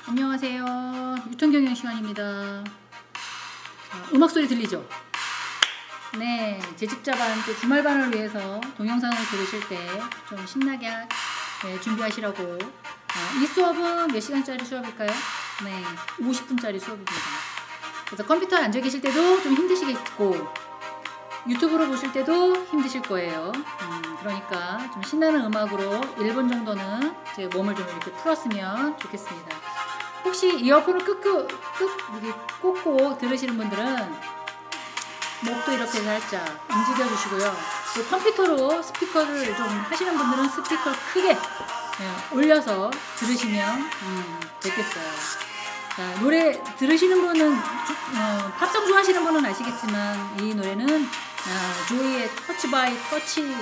안녕하세요. 유통경영 시간입니다. 음악 소리 들리죠? 네, 재직자반 또 주말반을 위해서 동영상을 들으실 때 좀 신나게 준비하시라고. 이 수업은 몇 시간짜리 수업일까요? 네, 50분짜리 수업입니다. 그래서 컴퓨터에 앉아 계실 때도 좀 힘드시겠고 유튜브로 보실 때도 힘드실 거예요. 그러니까 좀 신나는 음악으로 1분 정도는 제 몸을 좀 이렇게 풀었으면 좋겠습니다. 혹시 이어폰을 이렇게 꽂고 들으시는 분들은 목도 이렇게 살짝 움직여 주시고요. 또 컴퓨터로 스피커를 좀 하시는 분들은 스피커를 크게 올려서 들으시면 좋겠어요. 자, 노래 들으시는 분은 팝송 좋아하시는 분은 아시겠지만 이 노래는 조이의 터치 바이 터치라는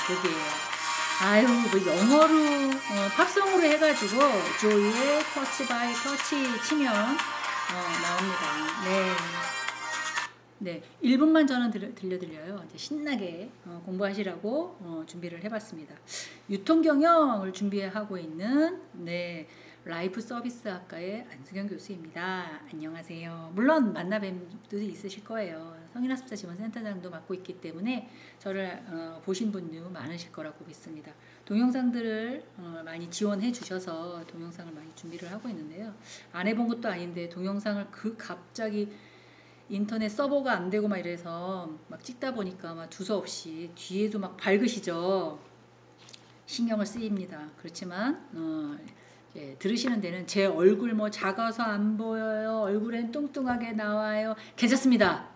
곡이에요. 아유, 뭐 영어로 팝송으로 해가지고 조이의 터치 바이 터치 치면 나옵니다. 네. 네, 1분만 저는 들려드려요. 이제 신나게 공부하시라고 준비를 해봤습니다. 유통경영을 준비하고 있는 라이프 서비스 학과의 안수경 교수입니다. 안녕하세요. 물론 만나뵌 분도 있으실 거예요. 성인학습자 지원센터장도 맡고 있기 때문에 저를 보신 분도 많으실 거라고 믿습니다. 동영상들을 많이 지원해 주셔서 동영상을 많이 준비를 하고 있는데요. 안 해본 것도 아닌데 동영상을 갑자기 인터넷 서버가 안 되고 막 이래서 막 찍다 보니까 막 두서없이 뒤에도 막 밝으시죠. 신경을 쓰입니다. 그렇지만 들으시는 데는 제 얼굴 뭐 작아서 안 보여요. 얼굴엔 뚱뚱하게 나와요. 괜찮습니다.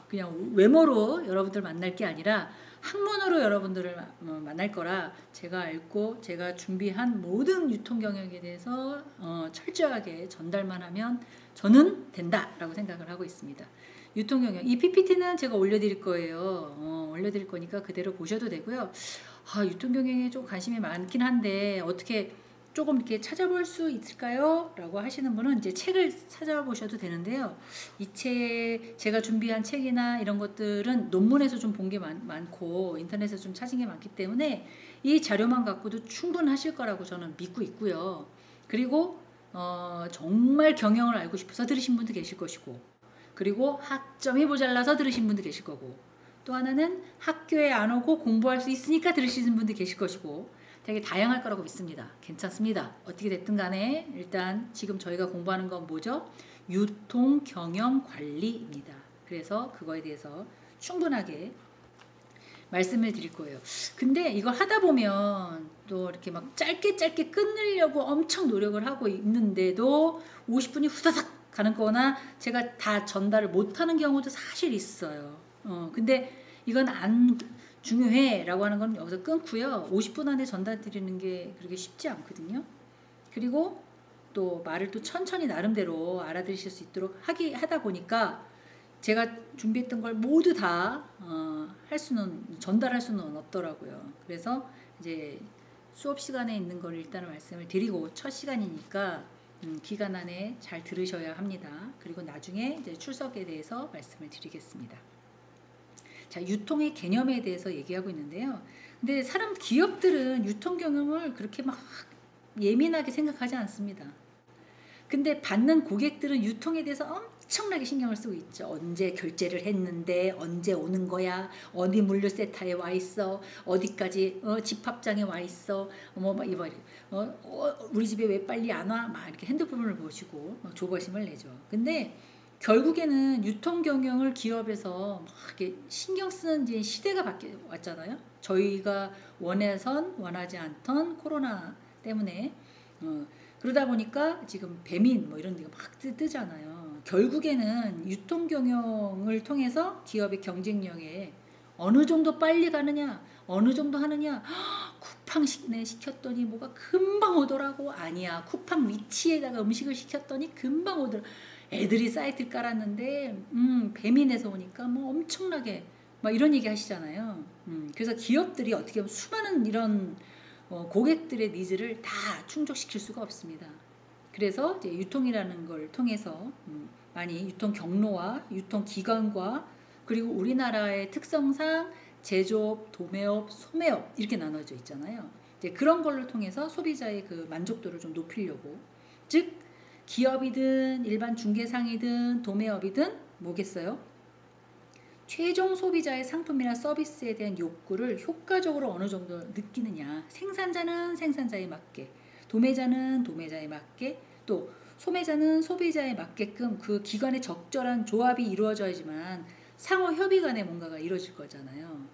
그냥 외모로 여러분들 만날 게 아니라 학문으로 여러분들을 만날 거라 제가 알고 제가 준비한 모든 유통 경영에 대해서 철저하게 전달만 하면 저는 된다라고 생각을 하고 있습니다. 유통 경영 이 PPT는 제가 올려드릴 거예요. 올려드릴 거니까 그대로 보셔도 되고요. 유통 경영에 좀 관심이 많긴 한데 어떻게 조금 이렇게 찾아볼 수 있을까요? 라고 하시는 분은 이제 책을 찾아보셔도 되는데요. 이 책, 제가 준비한 책이나 이런 것들은 논문에서 좀 본 게 많고 인터넷에서 좀 찾은 게 많기 때문에 이 자료만 갖고도 충분하실 거라고 저는 믿고 있고요. 그리고 정말 경영을 알고 싶어서 들으신 분도 계실 것이고 그리고 학점이 모자라서 들으신 분도 계실 거고 또 하나는 학교에 안 오고 공부할 수 있으니까 들으시는 분도 계실 것이고 되게 다양할 거라고 믿습니다. 괜찮습니다. 어떻게 됐든 간에 일단 지금 저희가 공부하는 건 뭐죠? 유통 경영 관리입니다. 그래서 그거에 대해서 충분하게 말씀을 드릴 거예요. 근데 이거 하다 보면 또 이렇게 막 짧게 끊으려고 엄청 노력을 하고 있는데도 50분이 후다닥 가는 거나 제가 다 전달을 못하는 경우도 사실 있어요. 근데 이건 안 중요해 라고 하는 건 여기서 끊고요. 50분 안에 전달 드리는 게 그렇게 쉽지 않거든요. 그리고 또 말을 또 천천히 나름대로 알아들으실 수 있도록 하다 보니까 제가 준비했던 걸 모두 다 전달할 수는 없더라고요. 그래서 이제 수업 시간에 있는 걸 일단 말씀을 드리고 첫 시간이니까 기간 안에 잘 들으셔야 합니다. 그리고 나중에 이제 출석에 대해서 말씀을 드리겠습니다. 자, 유통의 개념에 대해서 얘기하고 있는데요. 근데 기업들은 유통 경영을 그렇게 막 예민하게 생각하지 않습니다. 근데 받는 고객들은 유통에 대해서 엄청나게 신경을 쓰고 있죠. 언제 결제를 했는데 언제 오는 거야? 어디 물류센터에 와 있어? 어디까지 집합장에 와 있어? 우리 집에 왜 빨리 안 와? 막 이렇게 핸드폰을 보시고 조바심을 내죠. 근데 결국에는 유통 경영을 기업에서 막 이렇게 신경 쓰는 이제 시대가 왔잖아요. 저희가 원하지 않던 코로나 때문에 그러다 보니까 지금 배민 뭐 이런 데가 막 뜨잖아요. 결국에는 유통 경영을 통해서 기업의 경쟁력에 어느 정도 빨리 가느냐, 어느 정도 하느냐. 쿠팡 시켰더니 뭐가 금방 오더라고. 아니야, 쿠팡 위치에다가 음식을 시켰더니 금방 오더라. 애들이 사이트를 깔았는데 배민에서 오니까 뭐 엄청나게 막 이런 얘기 하시잖아요. 그래서 기업들이 어떻게 보면 수많은 이런 고객들의 니즈를 다 충족시킬 수가 없습니다. 그래서 이제 유통이라는 걸 통해서 많이 유통 경로와 유통 기관과 그리고 우리나라의 특성상 제조업, 도매업, 소매업 이렇게 나눠져 있잖아요. 이제 그런 걸로 통해서 소비자의 그 만족도를 좀 높이려고 즉 기업이든 일반 중개상이든 도매업이든 뭐겠어요? 최종 소비자의 상품이나 서비스에 대한 욕구를 효과적으로 어느 정도 느끼느냐. 생산자는 생산자에 맞게, 도매자는 도매자에 맞게, 또 소매자는 소비자에 맞게끔 그 기관의 적절한 조합이 이루어져야지만 상호 협의 간에 뭔가가 이루어질 거잖아요.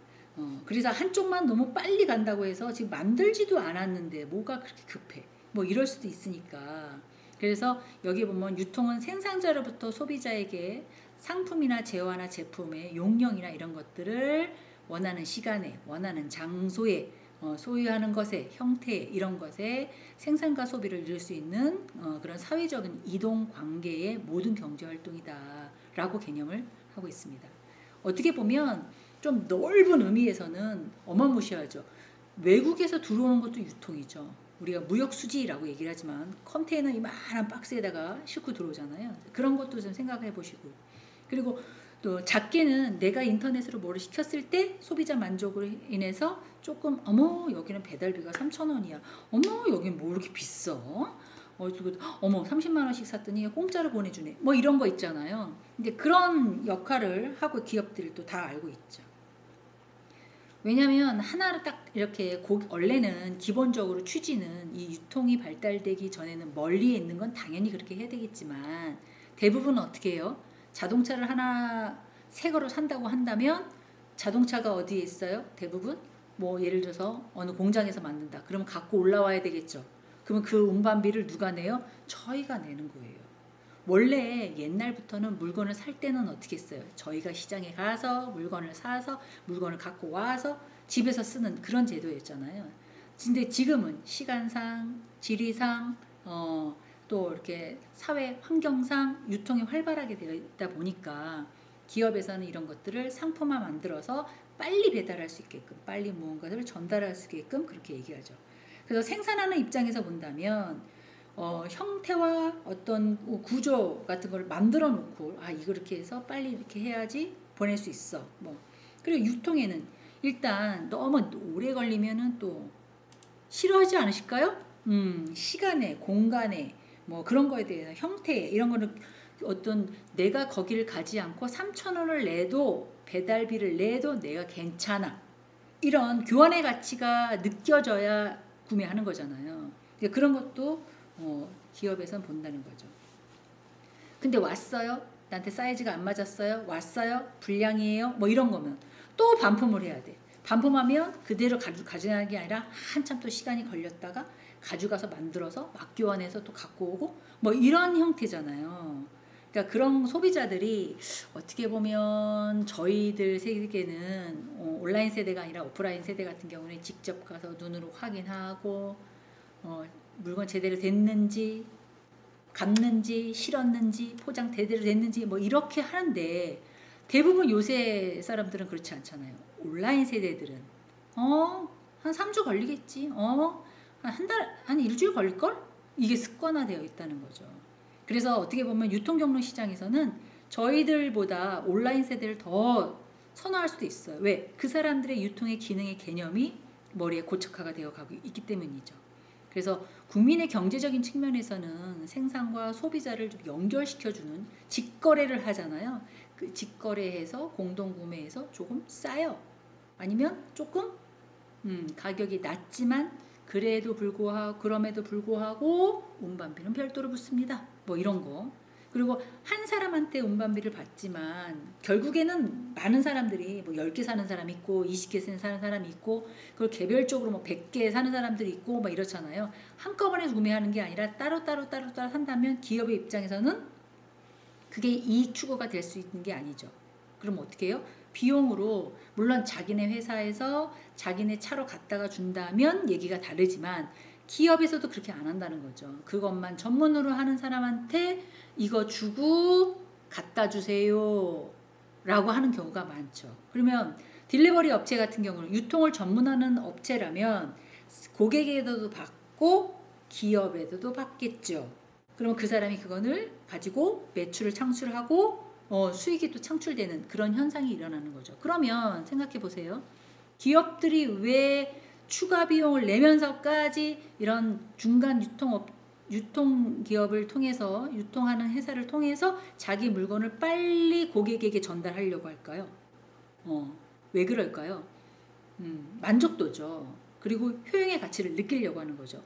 그래서 한쪽만 너무 빨리 간다고 해서 지금 만들지도 않았는데 뭐가 그렇게 급해. 뭐 이럴 수도 있으니까. 그래서 여기 보면 유통은 생산자로부터 소비자에게 상품이나 재화나 제품의 용량이나 이런 것들을 원하는 시간에, 원하는 장소에, 소유하는 것에, 형태에, 이런 것에 생산과 소비를 이룰 수 있는 그런 사회적인 이동 관계의 모든 경제 활동이다 라고 개념을 하고 있습니다. 어떻게 보면 좀 넓은 의미에서는 어마무시하죠. 외국에서 들어오는 것도 유통이죠. 우리가 무역수지라고 얘기를 하지만 컨테이너 이만한 박스에다가 싣고 들어오잖아요. 그런 것도 좀 생각해 보시고, 그리고 또 작게는 내가 인터넷으로 뭐를 시켰을 때 소비자 만족으로 인해서 조금 어머 여기는 배달비가 3,000원이야. 어머 여긴 뭐 이렇게 비싸? 어머 30만 원씩 샀더니 공짜로 보내주네. 뭐 이런 거 있잖아요. 이제 그런 역할을 하고 기업들이 또 다 알고 있죠. 왜냐하면 하나를 딱 이렇게 원래는 기본적으로 취지는 이 유통이 발달되기 전에는 멀리에 있는 건 당연히 그렇게 해야 되겠지만 대부분은 어떻게 해요? 자동차를 하나 새 거로 산다고 한다면 자동차가 어디에 있어요? 대부분 뭐 예를 들어서 어느 공장에서 만든다. 그러면 갖고 올라와야 되겠죠. 그러면 그 운반비를 누가 내요? 저희가 내는 거예요. 원래 옛날부터는 물건을 살 때는 어떻게 했어요? 저희가 시장에 가서 물건을 사서 물건을 갖고 와서 집에서 쓰는 그런 제도였잖아요. 근데 지금은 시간상, 지리상, 또 이렇게 사회 환경상 유통이 활발하게 되어 있다 보니까 기업에서는 이런 것들을 상품화 만들어서 빨리 배달할 수 있게끔, 빨리 무언가를 전달할 수 있게끔 그렇게 얘기하죠. 그래서 생산하는 입장에서 본다면 형태와 어떤 구조 같은 걸 만들어 놓고 이거 이렇게 해서 빨리 이렇게 해야지 보낼 수 있어. 뭐 그리고 유통에는 일단 너무 오래 걸리면은 또 싫어하지 않으실까요? 시간에 공간에 뭐 그런 거에 대해서 형태에 이런 거는 어떤 내가 거기를 가지 않고 3,000원을 내도 배달비를 내도 내가 괜찮아. 이런 교환의 가치가 느껴져야 구매하는 거잖아요. 그런 것도 기업에선 본다는 거죠. 근데 왔어요? 나한테 사이즈가 안 맞았어요? 왔어요? 불량이에요? 뭐 이런 거면 또 반품을 해야 돼. 반품하면 그대로 가져가는 게 아니라 한참 또 시간이 걸렸다가 가져가서 만들어서 맞교환해서 또 갖고 오고 뭐 이런 형태잖아요. 그러니까 그런 소비자들이 어떻게 보면 저희들 세계는 온라인 세대가 아니라 오프라인 세대 같은 경우는 직접 가서 눈으로 확인하고 물건 제대로 됐는지 갔는지 실었는지 포장 제대로 됐는지 뭐 이렇게 하는데 대부분 요새 사람들은 그렇지 않잖아요. 온라인 세대들은 한 3주 걸리겠지. 한 달, 한 일주일 걸릴걸? 이게 습관화되어 있다는 거죠. 그래서 어떻게 보면 유통경로 시장에서는 저희들보다 온라인 세대를 더 선호할 수도 있어요. 왜? 그 사람들의 유통의 기능의 개념이 머리에 고착화가 되어 가고 있기 때문이죠. 그래서 국민의 경제적인 측면에서는 생산과 소비자를 좀 연결시켜주는 직거래를 하잖아요. 그 직거래해서 공동구매해서 조금 싸요. 아니면 조금 가격이 낮지만 그럼에도 불구하고 운반비는 별도로 붙습니다. 뭐 이런 거. 그리고 한 사람한테 운반비를 받지만 결국에는 많은 사람들이 뭐 10개 사는 사람이 있고 20개 사는 사람이 있고 그걸 개별적으로 뭐 100개 사는 사람들이 있고 막 이렇잖아요. 한꺼번에 구매하는 게 아니라 따로따로 산다면 기업의 입장에서는 그게 이익 추구가 될 수 있는 게 아니죠. 그럼 어떻게 해요? 비용으로 물론 자기네 회사에서 자기네 차로 갖다가 준다면 얘기가 다르지만 기업에서도 그렇게 안 한다는 거죠. 그것만 전문으로 하는 사람한테 이거 주고 갖다 주세요 라고 하는 경우가 많죠. 그러면 딜리버리 업체 같은 경우는 유통을 전문하는 업체라면 고객에게도 받고 기업에도 받겠죠. 그러면 그 사람이 그거를 가지고 매출을 창출하고 수익이 또 창출되는 그런 현상이 일어나는 거죠. 그러면 생각해 보세요. 기업들이 왜 추가 비용을 내면서까지 이런 중간 유통업 유통기업을 통해서 유통하는 회사를 통해서 자기 물건을 빨리 고객에게 전달하려고 할까요? 왜 그럴까요? 만족도죠. 그리고 효용의 가치를 느끼려고 하는 거죠.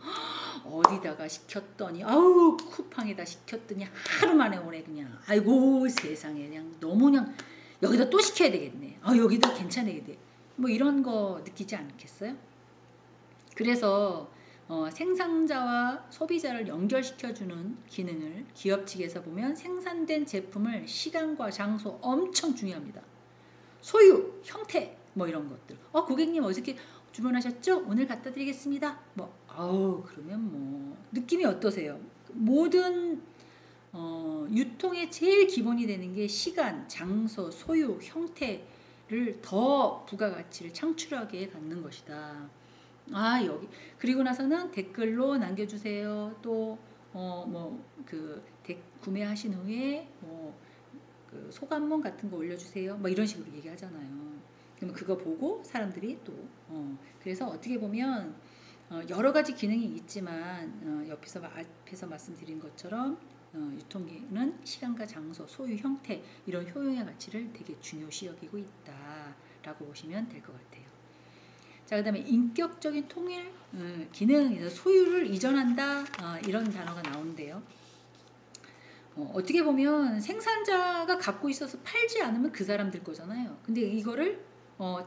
어디다가 시켰더니 아우 쿠팡에다 시켰더니 하루 만에 오네 그냥. 아이고 세상에 그냥 너무 그냥 여기다 또 시켜야 되겠네. 여기도 괜찮아야 돼. 뭐 이런 거 느끼지 않겠어요? 그래서 생산자와 소비자를 연결시켜주는 기능을 기업 측에서 보면 생산된 제품을 시간과 장소 엄청 중요합니다. 소유, 형태 뭐 이런 것들. 고객님 어저께 주문하셨죠? 오늘 갖다 드리겠습니다. 그러면 뭐 느낌이 어떠세요? 모든 유통의 제일 기본이 되는 게 시간, 장소, 소유, 형태를 더 부가가치를 창출하게 갖는 것이다. 여기 그리고 나서는 댓글로 남겨주세요. 또 구매하신 후에 그 소감문 같은 거 올려주세요. 뭐 이런 식으로 얘기하잖아요. 그러면 그거 보고 사람들이 또 그래서 어떻게 보면 여러 가지 기능이 있지만 앞에서 말씀드린 것처럼 유통기는 시간과 장소, 소유, 형태 이런 효용의 가치를 되게 중요시 여기고 있다라고 보시면 될 것 같아요. 자, 그 다음에 인격적인 통일 기능에서 소유를 이전한다 이런 단어가 나오는데요. 어떻게 보면 생산자가 갖고 있어서 팔지 않으면 그 사람들 거잖아요. 근데 이거를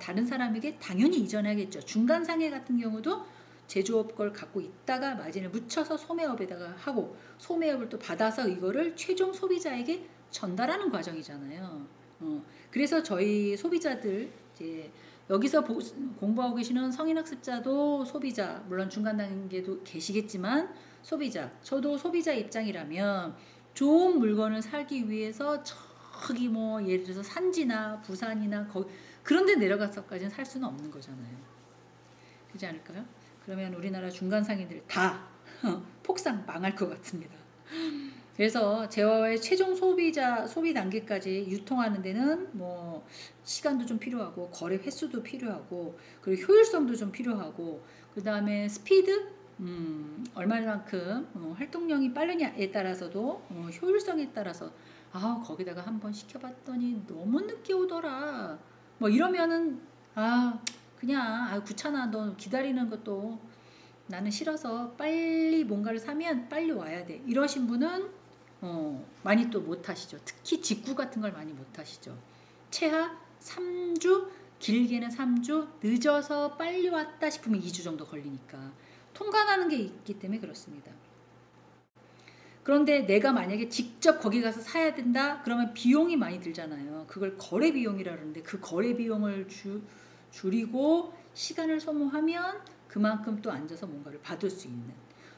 다른 사람에게 당연히 이전하겠죠. 중간상해 같은 경우도 제조업 걸 갖고 있다가 마진을 묻혀서 소매업에다가 하고 소매업을 또 받아서 이거를 최종 소비자에게 전달하는 과정이잖아요. 그래서 저희 소비자들 이제 여기서 공부하고 계시는 성인학습자도 소비자, 물론 중간 단계도 계시겠지만 소비자, 저도 소비자 입장이라면 좋은 물건을 사기 위해서 저기 뭐 예를 들어서 산지나 부산이나 그런 데 내려가서까지는 살 수는 없는 거잖아요. 그렇지 않을까요? 그러면 우리나라 중간 상인들 다 폭삭 망할 것 같습니다. 그래서 제와의 최종 소비 단계까지 유통하는 데는 뭐 시간도 좀 필요하고 거래 횟수도 필요하고 그리고 효율성도 좀 필요하고 그 다음에 스피드 얼마만큼 활동량이 빠르냐에 따라서도 효율성에 따라서 거기다가 한번 시켜봤더니 너무 늦게 오더라 뭐 이러면은 그냥 귀찮아 너 기다리는 것도 나는 싫어서 빨리 뭔가를 사면 빨리 와야 돼 이러신 분은 많이 또 못하시죠. 특히 직구 같은 걸 많이 못하시죠. 최하 3주 길게는 3주 늦어서 빨리 왔다 싶으면 2주 정도 걸리니까 통관하는 게 있기 때문에 그렇습니다. 그런데 내가 만약에 직접 거기 가서 사야 된다 그러면 비용이 많이 들잖아요. 그걸 거래 비용이라 그러는데 그 거래 비용을 줄이고 시간을 소모하면 그만큼 또 앉아서 뭔가를 받을 수 있는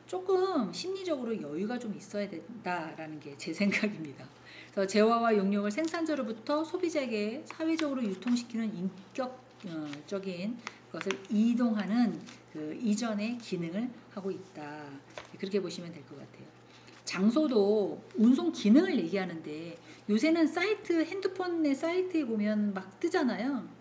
조금 심리적으로 여유가 좀 있어야 된다라는 게 제 생각입니다. 그래서 재화와 용역을 생산자로부터 소비자에게 사회적으로 유통시키는 인격적인 것을 이동하는 그 이전의 기능을 하고 있다. 그렇게 보시면 될 것 같아요. 장소도 운송 기능을 얘기하는데 요새는 사이트 핸드폰의 사이트에 보면 막 뜨잖아요.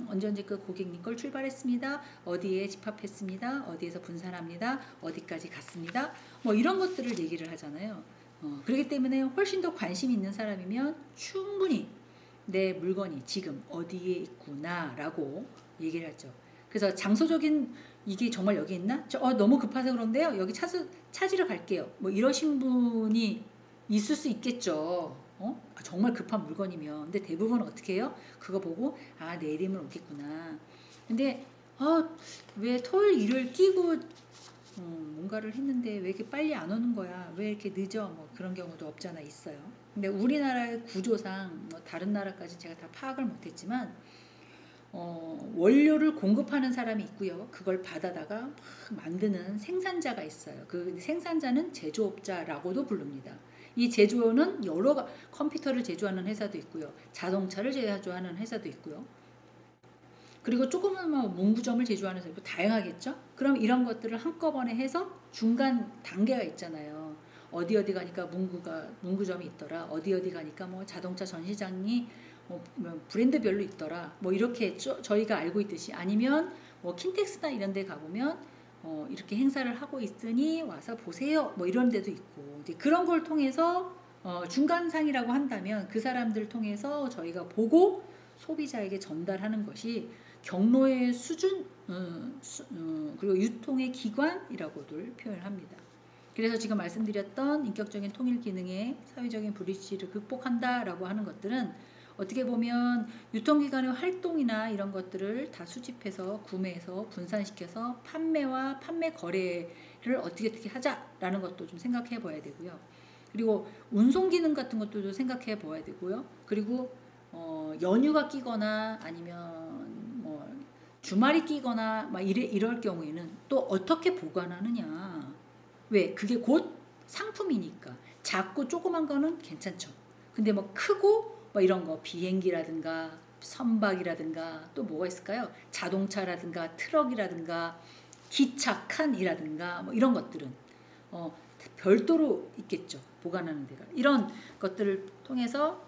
언제 그 고객님 걸 출발했습니다. 어디에 집합했습니다. 어디에서 분산합니다. 어디까지 갔습니다. 뭐 이런 것들을 얘기를 하잖아요. 그렇기 때문에 훨씬 더 관심 있는 사람이면 충분히 내 물건이 지금 어디에 있구나 라고 얘기를 하죠. 그래서 장소적인 이게 정말 여기 있나? 너무 급해서 그런데요. 여기 찾으러 갈게요. 뭐 이러신 분이 있을 수 있겠죠. 정말 급한 물건이면. 근데 대부분 어떻게 해요? 그거 보고 내일 이면 오겠구나. 근데 왜 토요일 일요일 끼고 뭔가를 했는데 왜 이렇게 빨리 안 오는 거야? 왜 이렇게 늦어? 뭐 그런 경우도 없잖아 있어요. 근데 우리나라의 구조상 뭐 다른 나라까지 제가 다 파악을 못했지만 원료를 공급하는 사람이 있고요. 그걸 받아다가 막 만드는 생산자가 있어요. 그 생산자는 제조업자라고도 부릅니다. 이 제조는 컴퓨터를 제조하는 회사도 있고요. 자동차를 제조하는 회사도 있고요. 그리고 조금은 문구점을 제조하는 회사도 다양하겠죠. 그럼 이런 것들을 한꺼번에 해서 중간 단계가 있잖아요. 어디 가니까 문구점이 있더라. 어디 가니까 뭐 자동차 전시장이 브랜드별로 있더라. 뭐 이렇게 저희가 알고 있듯이 아니면 뭐 킨텍스나 이런 데 가보면 이렇게 행사를 하고 있으니 와서 보세요. 뭐 이런 데도 있고 이제 그런 걸 통해서 중간상이라고 한다면 그 사람들 통해서 저희가 보고 소비자에게 전달하는 것이 경로의 수준 그리고 유통의 기관이라고들 표현합니다. 그래서 지금 말씀드렸던 인격적인 통일 기능의 사회적인 불일치를 극복한다라고 하는 것들은 어떻게 보면 유통기관의 활동이나 이런 것들을 다 수집해서 구매해서 분산시켜서 판매와 판매 거래를 어떻게 하자라는 것도 좀 생각해 봐야 되고요. 그리고 운송 기능 같은 것도 생각해 봐야 되고요. 그리고 연휴가 끼거나 아니면 뭐 주말이 끼거나 막 이럴 경우에는 또 어떻게 보관하느냐. 왜? 그게 곧 상품이니까. 작고 조그만 거는 괜찮죠. 근데 뭐 크고 뭐 이런 거 비행기라든가 선박이라든가 또 뭐가 있을까요? 자동차라든가 트럭이라든가 기차 칸이라든가 뭐 이런 것들은 별도로 있겠죠. 보관하는 데가. 이런 것들을 통해서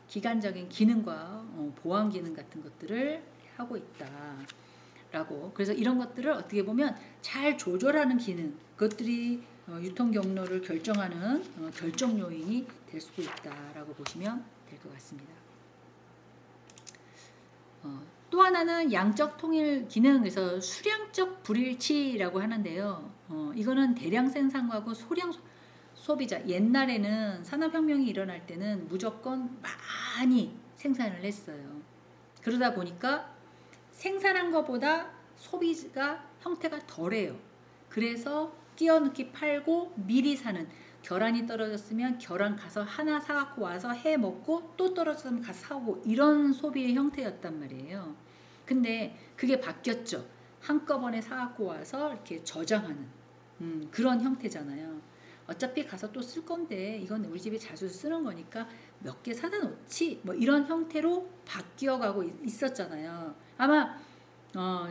기간적인 기능과 보안 기능 같은 것들을 하고 있다라고. 그래서 이런 것들을 어떻게 보면 잘 조절하는 기능, 그것들이 유통 경로를 결정하는 결정 요인이 될 수도 있다라고 보시면 될 것 같습니다. 또 하나는 양적 통일 기능에서 수량적 불일치라고 하는데요. 이거는 대량 생산하고 소량 소비자. 옛날에는 산업혁명이 일어날 때는 무조건 많이 생산을 했어요. 그러다 보니까 생산한 것보다 소비가 형태가 덜해요. 그래서 끼어넣기 팔고 미리 사는, 계란이 떨어졌으면 계란 가서 하나 사갖고 와서 해 먹고 또 떨어졌으면 가서 사오고 이런 소비의 형태였단 말이에요. 근데 그게 바뀌었죠. 한꺼번에 사갖고 와서 이렇게 저장하는 그런 형태잖아요. 어차피 가서 또 쓸 건데 이건 우리 집에 자주 쓰는 거니까 몇 개 사다 놓지 뭐 이런 형태로 바뀌어가고 있었잖아요. 아마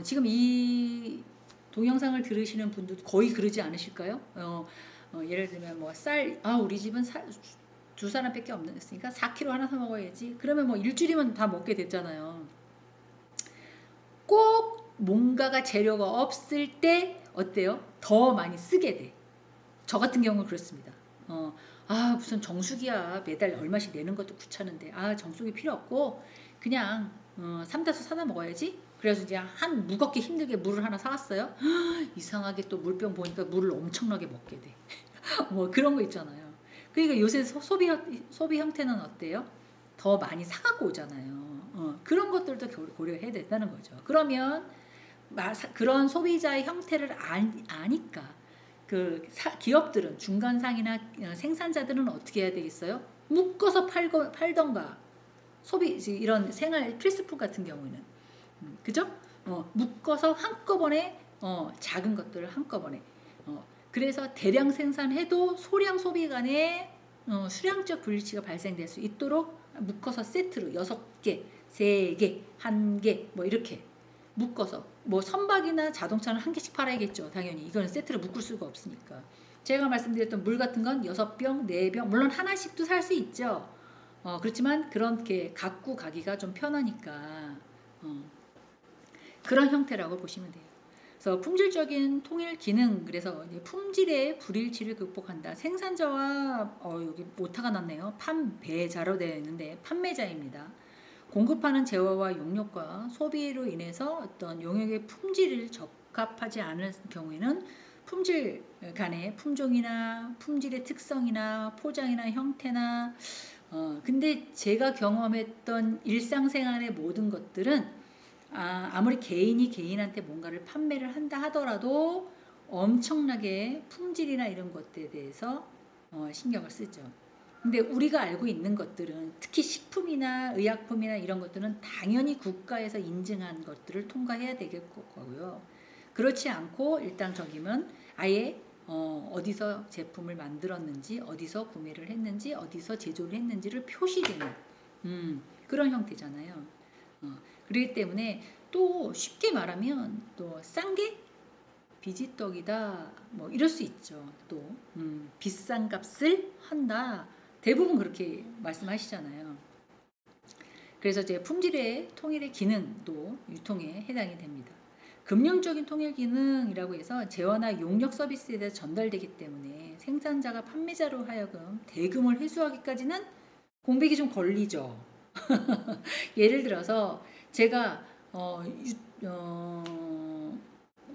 지금 이 동영상을 들으시는 분들도 거의 그러지 않으실까요? 예를 들면 뭐 우리 집은 두 사람밖에 없으니까 4kg 하나 사 먹어야지. 그러면 뭐 일주일이면 다 먹게 됐잖아요. 꼭 뭔가가 재료가 없을 때 어때요? 더 많이 쓰게 돼. 저 같은 경우는 그렇습니다. 무슨 정수기야. 매달 얼마씩 내는 것도 귀찮은데. 정수기 필요 없고 그냥 3다수 사다 먹어야지. 그래서 이제 한 무겁게 힘들게 물을 하나 사왔어요. 이상하게 또 물병 보니까 물을 엄청나게 먹게 돼. 뭐 그런 거 있잖아요. 그러니까 요새 소비 형태는 어때요? 더 많이 사갖고 오잖아요. 그런 것들도 고려해야 된다는 거죠. 그러면 그런 소비자의 형태를 아니까 기업들은 중간상이나 생산자들은 어떻게 해야 되겠어요? 묶어서 팔던가 이런 생활 필수품 같은 경우는 그죠? 묶어서 한꺼번에 작은 것들을 한꺼번에 그래서 대량 생산해도 소량 소비 간에 수량적 불일치가 발생될 수 있도록 묶어서 세트로 6개, 3개, 1개 뭐 이렇게 묶어서 뭐 선박이나 자동차는 한 개씩 팔아야겠죠. 당연히 이거는 세트로 묶을 수가 없으니까. 제가 말씀드렸던 물 같은 건 6병, 4병 물론 하나씩도 살 수 있죠. 그렇지만 그렇게 갖고 가기가 좀 편하니까 그런 형태라고 보시면 돼요. 그래서 품질적인 통일 기능, 그래서 품질의 불일치를 극복한다. 생산자와 여기 오타가 났네요. 판매자로 되어 있는데 판매자입니다. 공급하는 재화와 용역과 소비로 인해서 어떤 용역의 품질을 적합하지 않을 경우에는 품질 간의 품종이나 품질의 특성이나 포장이나 형태나 근데 제가 경험했던 일상생활의 모든 것들은 아무리 개인이 개인한테 뭔가를 판매를 한다 하더라도 엄청나게 품질이나 이런 것들에 대해서 신경을 쓰죠. 근데 우리가 알고 있는 것들은 특히 식품이나 의약품이나 이런 것들은 당연히 국가에서 인증한 것들을 통과해야 되겠고요. 그렇지 않고 일당적이면 아예 어디서 제품을 만들었는지, 어디서 구매를 했는지, 어디서 제조를 했는지를 표시되는 그런 형태잖아요. 그렇기 때문에 또 쉽게 말하면 또 싼 게 비지떡이다 뭐 이럴 수 있죠. 또 비싼 값을 한다. 대부분 그렇게 말씀하시잖아요. 그래서 이제 품질의 통일의 기능도 유통에 해당이 됩니다. 금융적인 통일 기능이라고 해서 재화나 용역 서비스에 대해 전달되기 때문에 생산자가 판매자로 하여금 대금을 회수하기까지는 공백이 좀 걸리죠. 예를 들어서 제가 뭐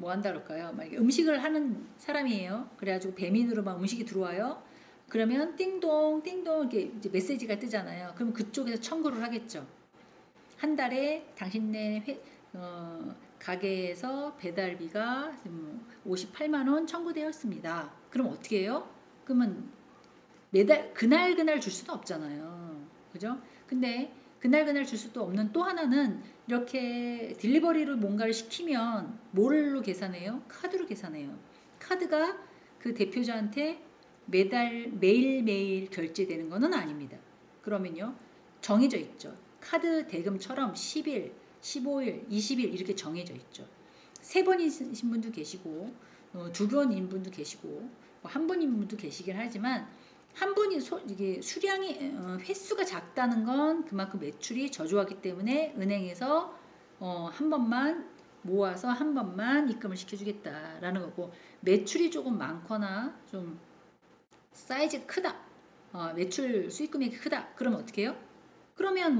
한다 그럴까요? 막 음식을 하는 사람이에요. 그래가지고 배민으로 막 음식이 들어와요. 그러면 띵동 띵동 이렇게 이제 메시지가 뜨잖아요. 그럼 그쪽에서 청구를 하겠죠. 한 달에 당신네 가게에서 배달비가 58만 원 청구되었습니다. 그럼 어떻게 해요? 그러면 매달 그날 줄 수도 없잖아요. 그죠? 근데 그날 줄 수도 없는 또 하나는 이렇게 딜리버리로 뭔가를 시키면 뭘로 계산해요? 카드로 계산해요. 카드가 그 대표자한테 매일매일 결제되는 것은 아닙니다. 그러면요. 정해져 있죠. 카드 대금처럼 10일, 15일, 20일 이렇게 정해져 있죠. 3번이신 분도 계시고 2번인 분도 계시고 한 분인 분도 계시긴 하지만 한 분이 이게 수량이 횟수가 작다는 건 그만큼 매출이 저조하기 때문에 은행에서 한 번만 모아서 한 번만 입금을 시켜주겠다라는 거고, 매출이 조금 많거나 좀 사이즈가 크다, 매출 수익 금액이 크다, 그러면 어떻게 해요? 그러면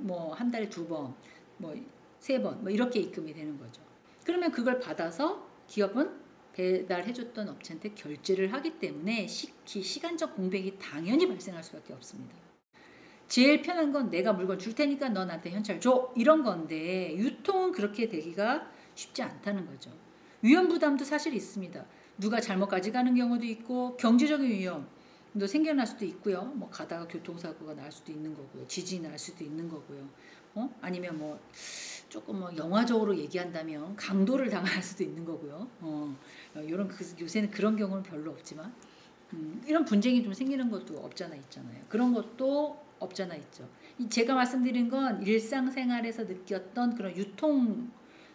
뭐 한 달에 2번, 뭐 3번, 뭐 이렇게 입금이 되는 거죠. 그러면 그걸 받아서 기업은 배달해줬던 업체한테 결제를 하기 때문에 시간적 공백이 당연히 발생할 수밖에 없습니다. 제일 편한 건 내가 물건 줄 테니까 너 나한테 현찰 줘, 이런 건데 유통은 그렇게 되기가 쉽지 않다는 거죠. 위험 부담도 사실 있습니다. 누가 잘못 가져가는 경우도 있고 경제적인 위험도 생겨날 수도 있고요. 뭐 가다가 교통사고가 날 수도 있는 거고요. 지진이 날 수도 있는 거고요. 아니면 뭐 조금 뭐 영화적으로 얘기한다면 강도를 당할 수도 있는 거고요. 이런 요새는 그런 경우는 별로 없지만 이런 분쟁이 좀 생기는 것도 없잖아 있잖아요. 그런 것도 없잖아 있죠. 제가 말씀드린 건 일상생활에서 느꼈던 그런 유통,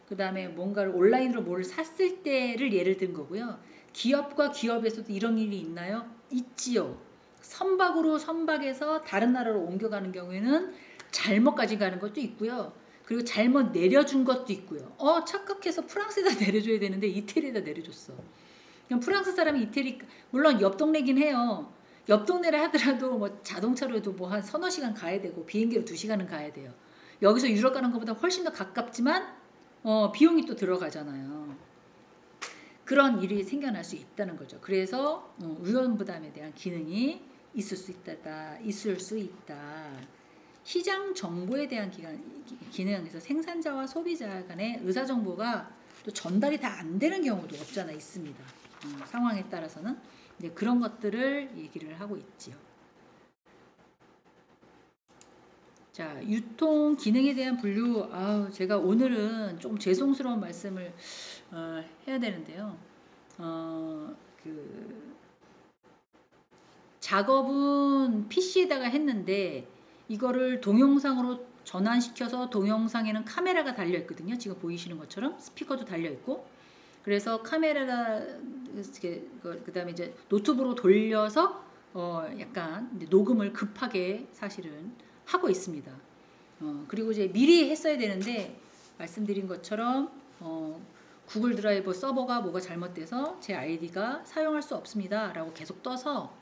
그 다음에 뭔가를 온라인으로 뭘 샀을 때를 예를 든 거고요. 기업과 기업에서도 이런 일이 있나요? 있지요. 선박에서 다른 나라로 옮겨가는 경우에는 잘못 가져가는 것도 있고요. 그리고 잘못 내려준 것도 있고요. 착각해서 프랑스에다 내려줘야 되는데 이태리에다 내려줬어. 그냥 프랑스 사람이 이태리, 물론 옆 동네긴 해요. 옆 동네를 하더라도 뭐 자동차로도 뭐 한 서너 시간 가야 되고 비행기로 2시간은 가야 돼요. 여기서 유럽 가는 것보다 훨씬 더 가깝지만 비용이 또 들어가잖아요. 그런 일이 생겨날 수 있다는 거죠. 그래서 위험 부담에 대한 기능이 있을 수 있다. 시장 정보에 대한 기능에서 생산자와 소비자 간의 의사 정보가 또 전달이 다 안 되는 경우도 없잖아 있습니다. 상황에 따라서는 그런 것들을 얘기를 하고 있지요. 자, 유통 기능에 대한 분류. 제가 오늘은 좀 죄송스러운 말씀을 해야 되는데요. 작업은 PC에다가 했는데 이거를 동영상으로 전환시켜서 동영상에는 카메라가 달려 있거든요. 지금 보이시는 것처럼 스피커도 달려 있고, 그래서 카메라가 그다음에 이제 노트북으로 돌려서 약간 녹음을 급하게 사실은 하고 있습니다. 그리고 이제 미리 했어야 되는데 말씀드린 것처럼 구글 드라이브 서버가 뭐가 잘못돼서 제 아이디가 사용할 수 없습니다 라고 계속 떠서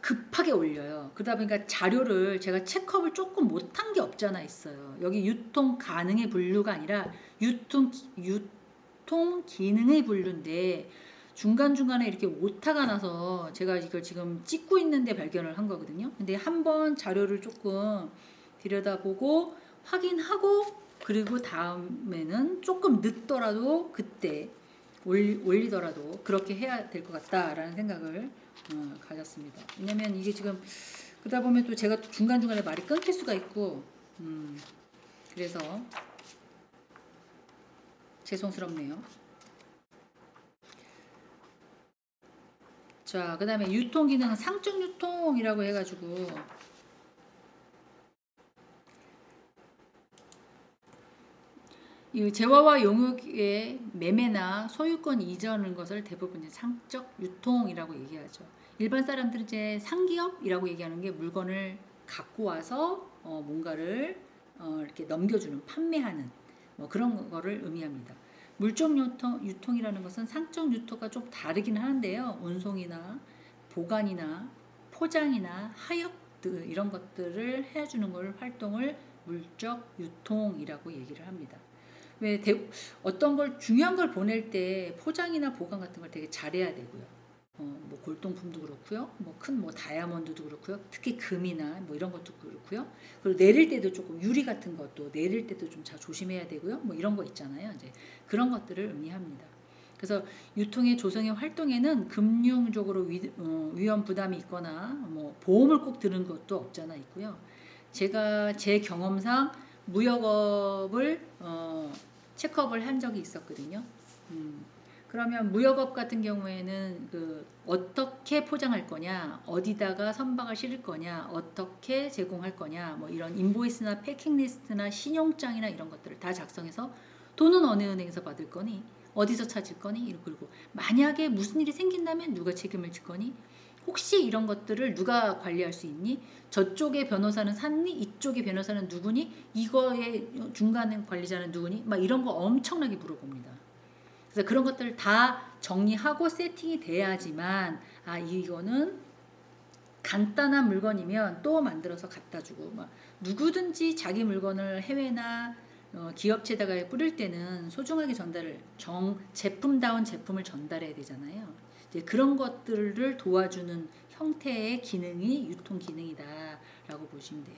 급하게 올려요. 그러다 보니까 자료를 제가 체크업을 조금 못한 게 없잖아 있어요. 여기 유통 가능의 분류가 아니라 유통 기능의 분류인데 중간중간에 이렇게 오타가 나서 제가 이걸 지금 찍고 있는데 발견을 한 거거든요. 근데 한번 자료를 조금 들여다보고 확인하고 그리고 다음에는 조금 늦더라도 그때 올리더라도 그렇게 해야 될 것 같다라는 생각을 가졌습니다. 왜냐면 이게 지금 그러다 보면 또 제가 중간중간에 말이 끊길 수가 있고 그래서 죄송스럽네요. 자, 그 다음에 유통기능은 상적 유통이라고 해가지고 이 재화와 용역의 매매나 소유권 이전인 것을 대부분 상적 유통이라고 얘기하죠. 일반 사람들은 이제 상기업이라고 얘기하는 게 물건을 갖고 와서 뭔가를 이렇게 넘겨주는, 판매하는, 뭐 그런 거를 의미합니다. 물적 유통이라는 것은 상적 유통과 좀 다르긴 하는데요. 운송이나 보관이나 포장이나 하역 이런 것들을 해주는 걸 활동을 물적 유통이라고 얘기를 합니다. 왜 어떤 걸 중요한 걸 보낼 때 포장이나 보관 같은 걸 되게 잘해야 되고요. 뭐 골동품도 그렇고요. 뭐 큰 뭐 다이아몬드도 그렇고요. 특히 금이나 뭐 이런 것도 그렇고요. 그리고 내릴 때도 조금 유리 같은 것도 내릴 때도 좀 잘 조심해야 되고요. 뭐 이런 거 있잖아요. 이제 그런 것들을 의미합니다. 그래서 유통의 조성의 활동에는 금융적으로 위험 부담이 있거나 뭐 보험을 꼭 드는 것도 없잖아 있고요. 제가 제 경험상 무역업을 체크업을 한 적이 있었거든요. 그러면 무역업 같은 경우에는 어떻게 포장할 거냐, 어디다가 선박을 실을 거냐, 어떻게 제공할 거냐, 뭐 이런 인보이스나 패킹 리스트나 신용장이나 이런 것들을 다 작성해서 돈은 어느 은행에서 받을 거니, 어디서 찾을 거니, 그리고 만약에 무슨 일이 생긴다면 누가 책임을 질 거니, 혹시 이런 것들을 누가 관리할 수 있니? 저쪽의 변호사는 샀니? 이쪽의 변호사는 누구니? 이거의 중간 관리자는 누구니? 막 이런 거 엄청나게 물어봅니다. 그래서 그런 것들을 다 정리하고 세팅이 돼야지만 이거는 간단한 물건이면 또 만들어서 갖다 주고 막 누구든지 자기 물건을 해외나 기업체에다가 뿌릴 때는 소중하게 전달을 제품다운 제품을 전달해야 되잖아요. 이제 그런 것들을 도와주는 형태의 기능이 유통 기능이다라고 보시면 돼요.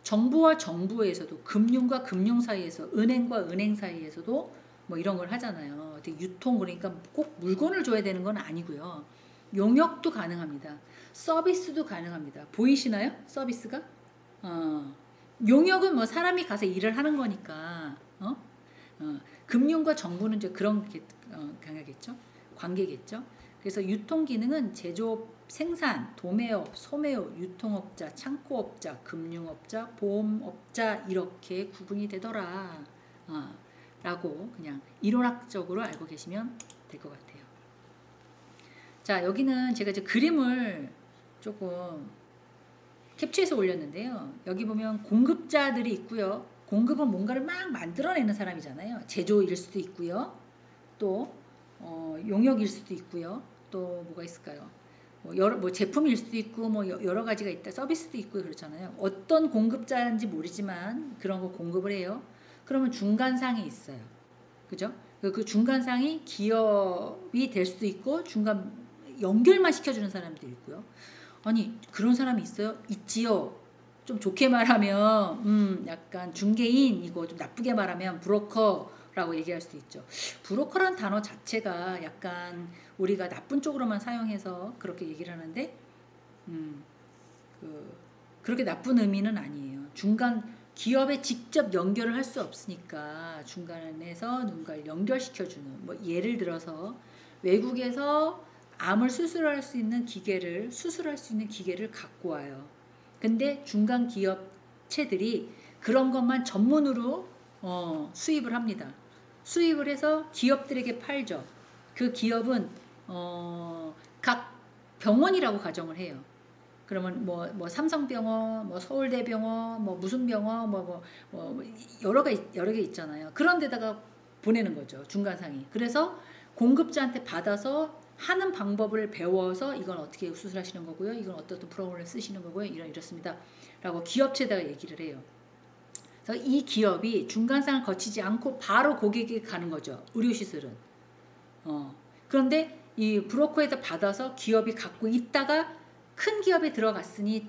정부와 정부에서도 금융과 금융 사이에서 은행과 은행 사이에서도 뭐 이런 걸 하잖아요. 유통 그러니까 꼭 물건을 줘야 되는 건 아니고요. 용역도 가능합니다. 서비스도 가능합니다. 보이시나요? 서비스가? 용역은 뭐 사람이 가서 일을 하는 거니까. 금융과 정부는 이제 그런 게 강하겠죠. 관계겠죠. 그래서 유통 기능은 제조업, 생산, 도매업, 소매업, 유통업자, 창고업자, 금융업자, 보험업자 이렇게 구분이 되더라. 라고 그냥 이론학적으로 알고 계시면 될 것 같아요. 자, 여기는 제가 이제 그림을 조금 캡처해서 올렸는데요. 여기 보면 공급자들이 있고요. 공급은 뭔가를 막 만들어내는 사람이잖아요. 제조일 수도 있고요. 또 용역일 수도 있고요. 또 뭐가 있을까요? 뭐 제품일 수도 있고 뭐 여러 가지가 있다. 서비스도 있고 그렇잖아요. 어떤 공급자인지 모르지만 그런 거 공급을 해요. 그러면 중간상이 있어요. 그죠? 그 중간상이 기업이 될 수도 있고 중간 연결만 시켜주는 사람도 있고요. 아니 그런 사람이 있어요? 있지요. 좀 좋게 말하면 약간 중개인이고 좀 나쁘게 말하면 브로커라고 얘기할 수 있죠. 브로커란 단어 자체가 약간 우리가 나쁜 쪽으로만 사용해서 그렇게 얘기를 하는데 그렇게 나쁜 의미는 아니에요. 중간 기업에 직접 연결을 할 수 없으니까 중간에서 누군가를 연결시켜주는 뭐 예를 들어서 외국에서 암을 수술할 수 있는 기계를 갖고 와요. 근데 중간 기업체들이 그런 것만 전문으로 수입을 합니다. 수입을 해서 기업들에게 팔죠. 그 기업은 각 병원이라고 가정을 해요. 그러면 뭐 삼성병원, 뭐 서울대병원, 뭐 무슨 병원, 뭐 여러 개 있잖아요. 그런 데다가 보내는 거죠. 중간상이. 그래서 공급자한테 받아서 하는 방법을 배워서 이건 어떻게 수술하시는 거고요. 이건 어떤 프로그램을 쓰시는 거고요. 이렇습니다. 라고 기업체에다가 얘기를 해요. 그래서 이 기업이 중간상을 거치지 않고 바로 고객에게 가는 거죠. 의료시설은. 그런데 이 브로커에다 받아서 기업이 갖고 있다가 큰 기업에 들어갔으니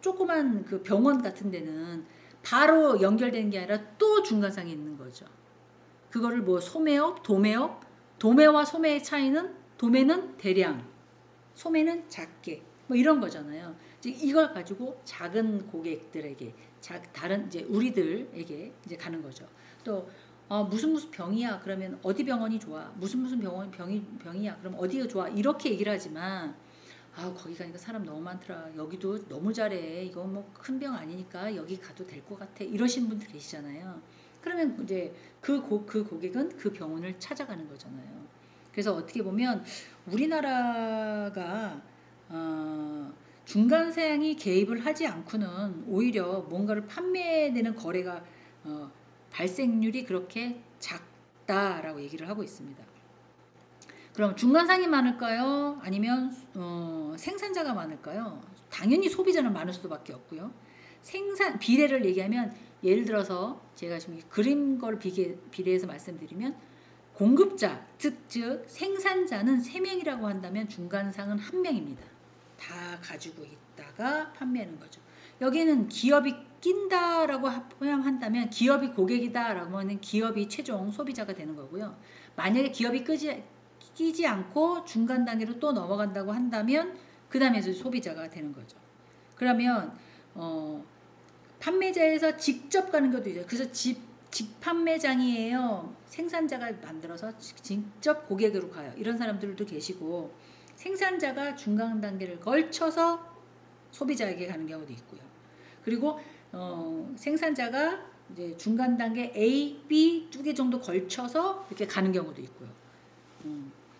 조그만 그 병원 같은 데는 바로 연결되는 게 아니라 또 중간상에 있는 거죠. 그거를 뭐 소매업, 도매와 소매의 차이는 도매는 대량, 소매는 작게 뭐 이런 거잖아요. 이걸 가지고 작은 고객들에게 다른 이제 우리들에게 이제 가는 거죠. 또 무슨 병이야 그러면 어디 병원이 좋아? 무슨 병이야 그럼 어디가 좋아? 이렇게 얘기를 하지만 거기 가니까 사람 너무 많더라. 여기도 너무 잘해. 이거 뭐 큰 병 아니니까 여기 가도 될 것 같아. 이러시는 분들 계시잖아요. 그러면 이제 그 고객은 그 병원을 찾아가는 거잖아요. 그래서 어떻게 보면 우리나라가 중간상이 개입을 하지 않고는 오히려 뭔가를 판매되는 거래가 발생률이 그렇게 작다라고 얘기를 하고 있습니다. 그럼 중간상이 많을까요? 아니면 생산자가 많을까요? 당연히 소비자는 많을 수밖에 없고요. 생산 비례를 얘기하면 예를 들어서 제가 지금 그림 걸 비례해서 말씀드리면 공급자 즉 생산자는 3명이라고 한다면 중간상은 1명입니다. 다 가지고 있다가 판매하는 거죠. 여기는 기업이 낀다라고 한다면 기업이 고객이다라고 하면 기업이 최종 소비자가 되는 거고요. 만약에 기업이 끼지 않고 중간 단계로 또 넘어간다고 한다면 그 다음에서 소비자가 되는 거죠. 그러면 판매자에서 직접 가는 것도 있어요. 그래서 직판매장이에요. 생산자가 만들어서 직접 고객으로 가요. 이런 사람들도 계시고 생산자가 중간 단계를 걸쳐서 소비자에게 가는 경우도 있고요. 그리고 생산자가 이제 중간 단계 A, B 2개 정도 걸쳐서 이렇게 가는 경우도 있고요.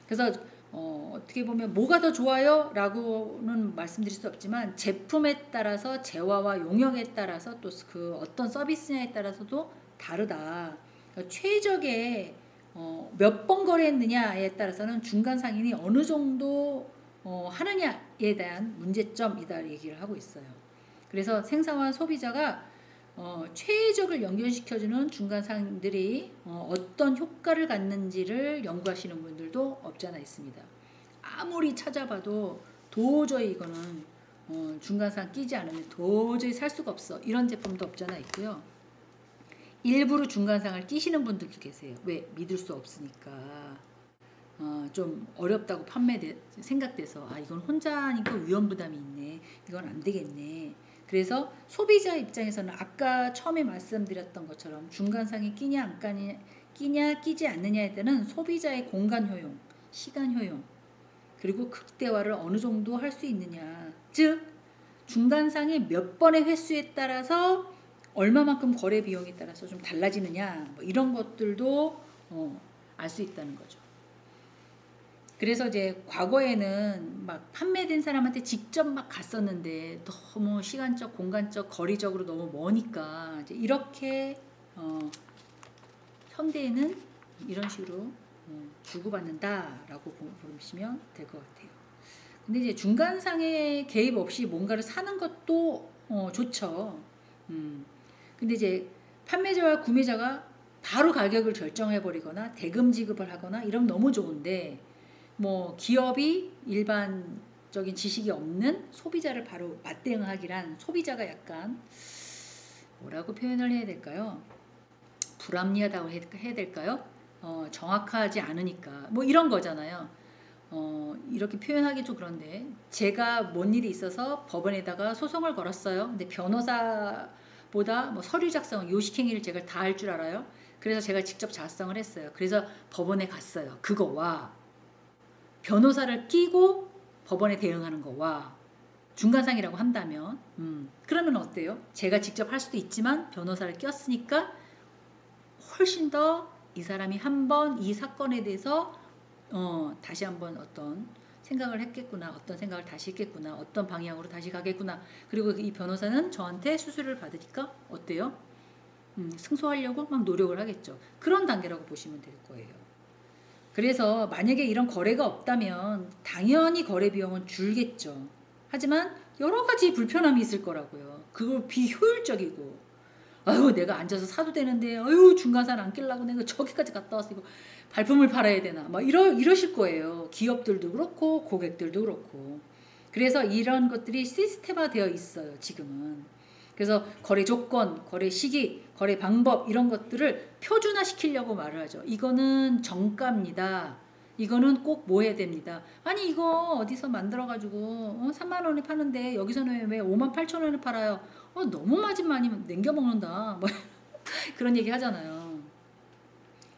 그래서 어떻게 보면 뭐가 더 좋아요? 라고는 말씀드릴 수 없지만 제품에 따라서 재화와 용역에 따라서 또 그 어떤 서비스냐에 따라서도 다르다. 그러니까 최적의 몇 번 거래했느냐에 따라서는 중간 상인이 어느 정도 하느냐에 대한 문제점이다 얘기를 하고 있어요. 그래서 생산과 소비자가 최적을 연결시켜주는 중간 상인들이 어떤 효과를 갖는지를 연구하시는 분들도 없지 않아 있습니다. 아무리 찾아봐도 도저히 이거는 중간상 끼지 않으면 도저히 살 수가 없어. 이런 제품도 없지 않아 있고요. 일부러 중간상을 끼시는 분들도 계세요. 왜? 믿을 수 없으니까. 좀 어렵다고 생각돼서 이건 혼자 하니까 위험부담이 있네. 이건 안 되겠네. 그래서 소비자 입장에서는 아까 처음에 말씀드렸던 것처럼 중간상이 끼냐 끼지 않느냐에 따른 소비자의 공간 효용, 시간 효용, 그리고 극대화를 어느 정도 할 수 있느냐. 즉 중간상이 몇 번의 횟수에 따라서 얼마만큼 거래 비용에 따라서 좀 달라지느냐, 뭐 이런 것들도 알 수 있다는 거죠. 그래서 이제 과거에는 막 판매된 사람한테 직접 막 갔었는데 너무 시간적, 공간적, 거리적으로 너무 머니까 이제 이렇게 현대에는 이런 식으로 주고받는다라고 보시면 될 것 같아요. 근데 이제 중간상의 개입 없이 뭔가를 사는 것도 좋죠. 근데 이제 판매자와 구매자가 바로 가격을 결정해 버리거나 대금 지급을 하거나 이러면 너무 좋은데 뭐 기업이 일반적인 지식이 없는 소비자를 바로 맞대응하기란 소비자가 약간 뭐라고 표현을 해야 될까요? 불합리하다고 해야 될까요? 정확하지 않으니까 뭐 이런 거잖아요. 이렇게 표현하기 좀 그런데 제가 뭔 일이 있어서 법원에다가 소송을 걸었어요. 근데 변호사보다 뭐 서류 작성, 요식행위를 제가 다 할 줄 알아요. 그래서 제가 직접 작성을 했어요. 그래서 법원에 갔어요. 그거와 변호사를 끼고 법원에 대응하는 거와 중간상이라고 한다면 그러면 어때요? 제가 직접 할 수도 있지만 변호사를 꼈으니까 훨씬 더 이 사람이 한번 이 사건에 대해서 다시 한번 어떤 생각을 했겠구나, 어떤 생각을 다시 했겠구나, 어떤 방향으로 다시 가겠구나. 그리고 이 변호사는 저한테 수수료를 받으니까 어때요? 승소하려고 막 노력을 하겠죠. 그런 단계라고 보시면 될 거예요. 그래서 만약에 이런 거래가 없다면 당연히 거래 비용은 줄겠죠. 하지만 여러 가지 불편함이 있을 거라고요. 그걸 비효율적이고 아유 내가 앉아서 사도 되는데 아유 중간산 안 끼려고 내가 저기까지 갔다 왔어. 이거 발품을 팔아야 되나 막 이러실 거예요. 기업들도 그렇고 고객들도 그렇고. 그래서 이런 것들이 시스템화되어 있어요. 지금은. 그래서 거래 조건, 거래 시기, 거래 방법 이런 것들을 표준화 시키려고 말을 하죠. 이거는 정가입니다. 이거는 꼭 뭐 해야 됩니다. 아니 이거 어디서 만들어가지고 3만 원에 파는데 여기서는 왜 5만 8천 원에 팔아요. 너무 마진 많이 남겨 먹는다. 뭐 그런 얘기 하잖아요.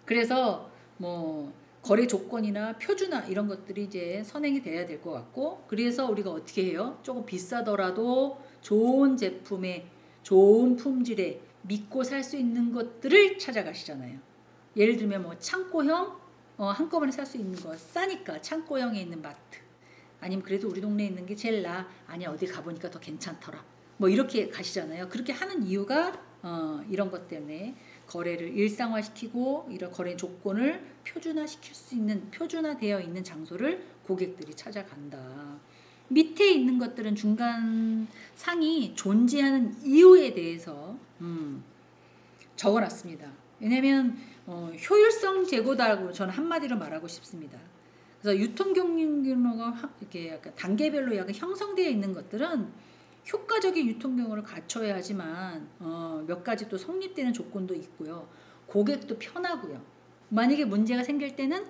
그래서 뭐 거래 조건이나 표준화 이런 것들이 이제 선행이 돼야 될 것 같고 그래서 우리가 어떻게 해요? 조금 비싸더라도 좋은 제품에 좋은 품질에 믿고 살 수 있는 것들을 찾아가시잖아요. 예를 들면 뭐 창고형 한꺼번에 살 수 있는 거 싸니까 창고형에 있는 마트 아니면 그래도 우리 동네에 있는 게 제일 아니야 어디 가보니까 더 괜찮더라 뭐 이렇게 가시잖아요. 그렇게 하는 이유가 이런 것 때문에 거래를 일상화시키고 이런 거래 조건을 표준화시킬 수 있는 표준화되어 있는 장소를 고객들이 찾아간다. 밑에 있는 것들은 중간 상이 존재하는 이유에 대해서 적어놨습니다. 왜냐하면 효율성 제고다라고 저는 한마디로 말하고 싶습니다. 그래서 유통경로가 이렇게 약간 단계별로 약간 형성되어 있는 것들은 효과적인 유통경로를 갖춰야 하지만 몇 가지 또 성립되는 조건도 있고요. 고객도 편하고요. 만약에 문제가 생길 때는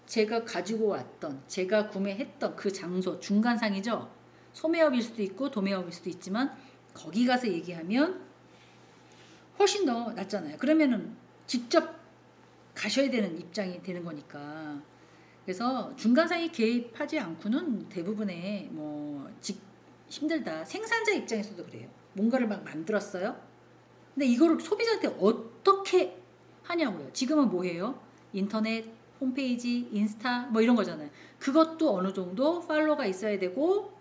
제가 가지고 왔던, 제가 구매했던 그 장소, 중간상이죠. 소매업일 수도 있고 도매업일 수도 있지만 거기 가서 얘기하면 훨씬 더 낫잖아요. 그러면은 직접 가셔야 되는 입장이 되는 거니까. 그래서 중간상이 개입하지 않고는 대부분의 힘들다. 생산자 입장에서도 그래요. 뭔가를 막 만들었어요. 근데 이거를 소비자한테 어떻게 하냐고요. 지금은 뭐예요? 인터넷, 홈페이지, 인스타 뭐 이런 거잖아요. 그것도 어느 정도 팔로워가 있어야 되고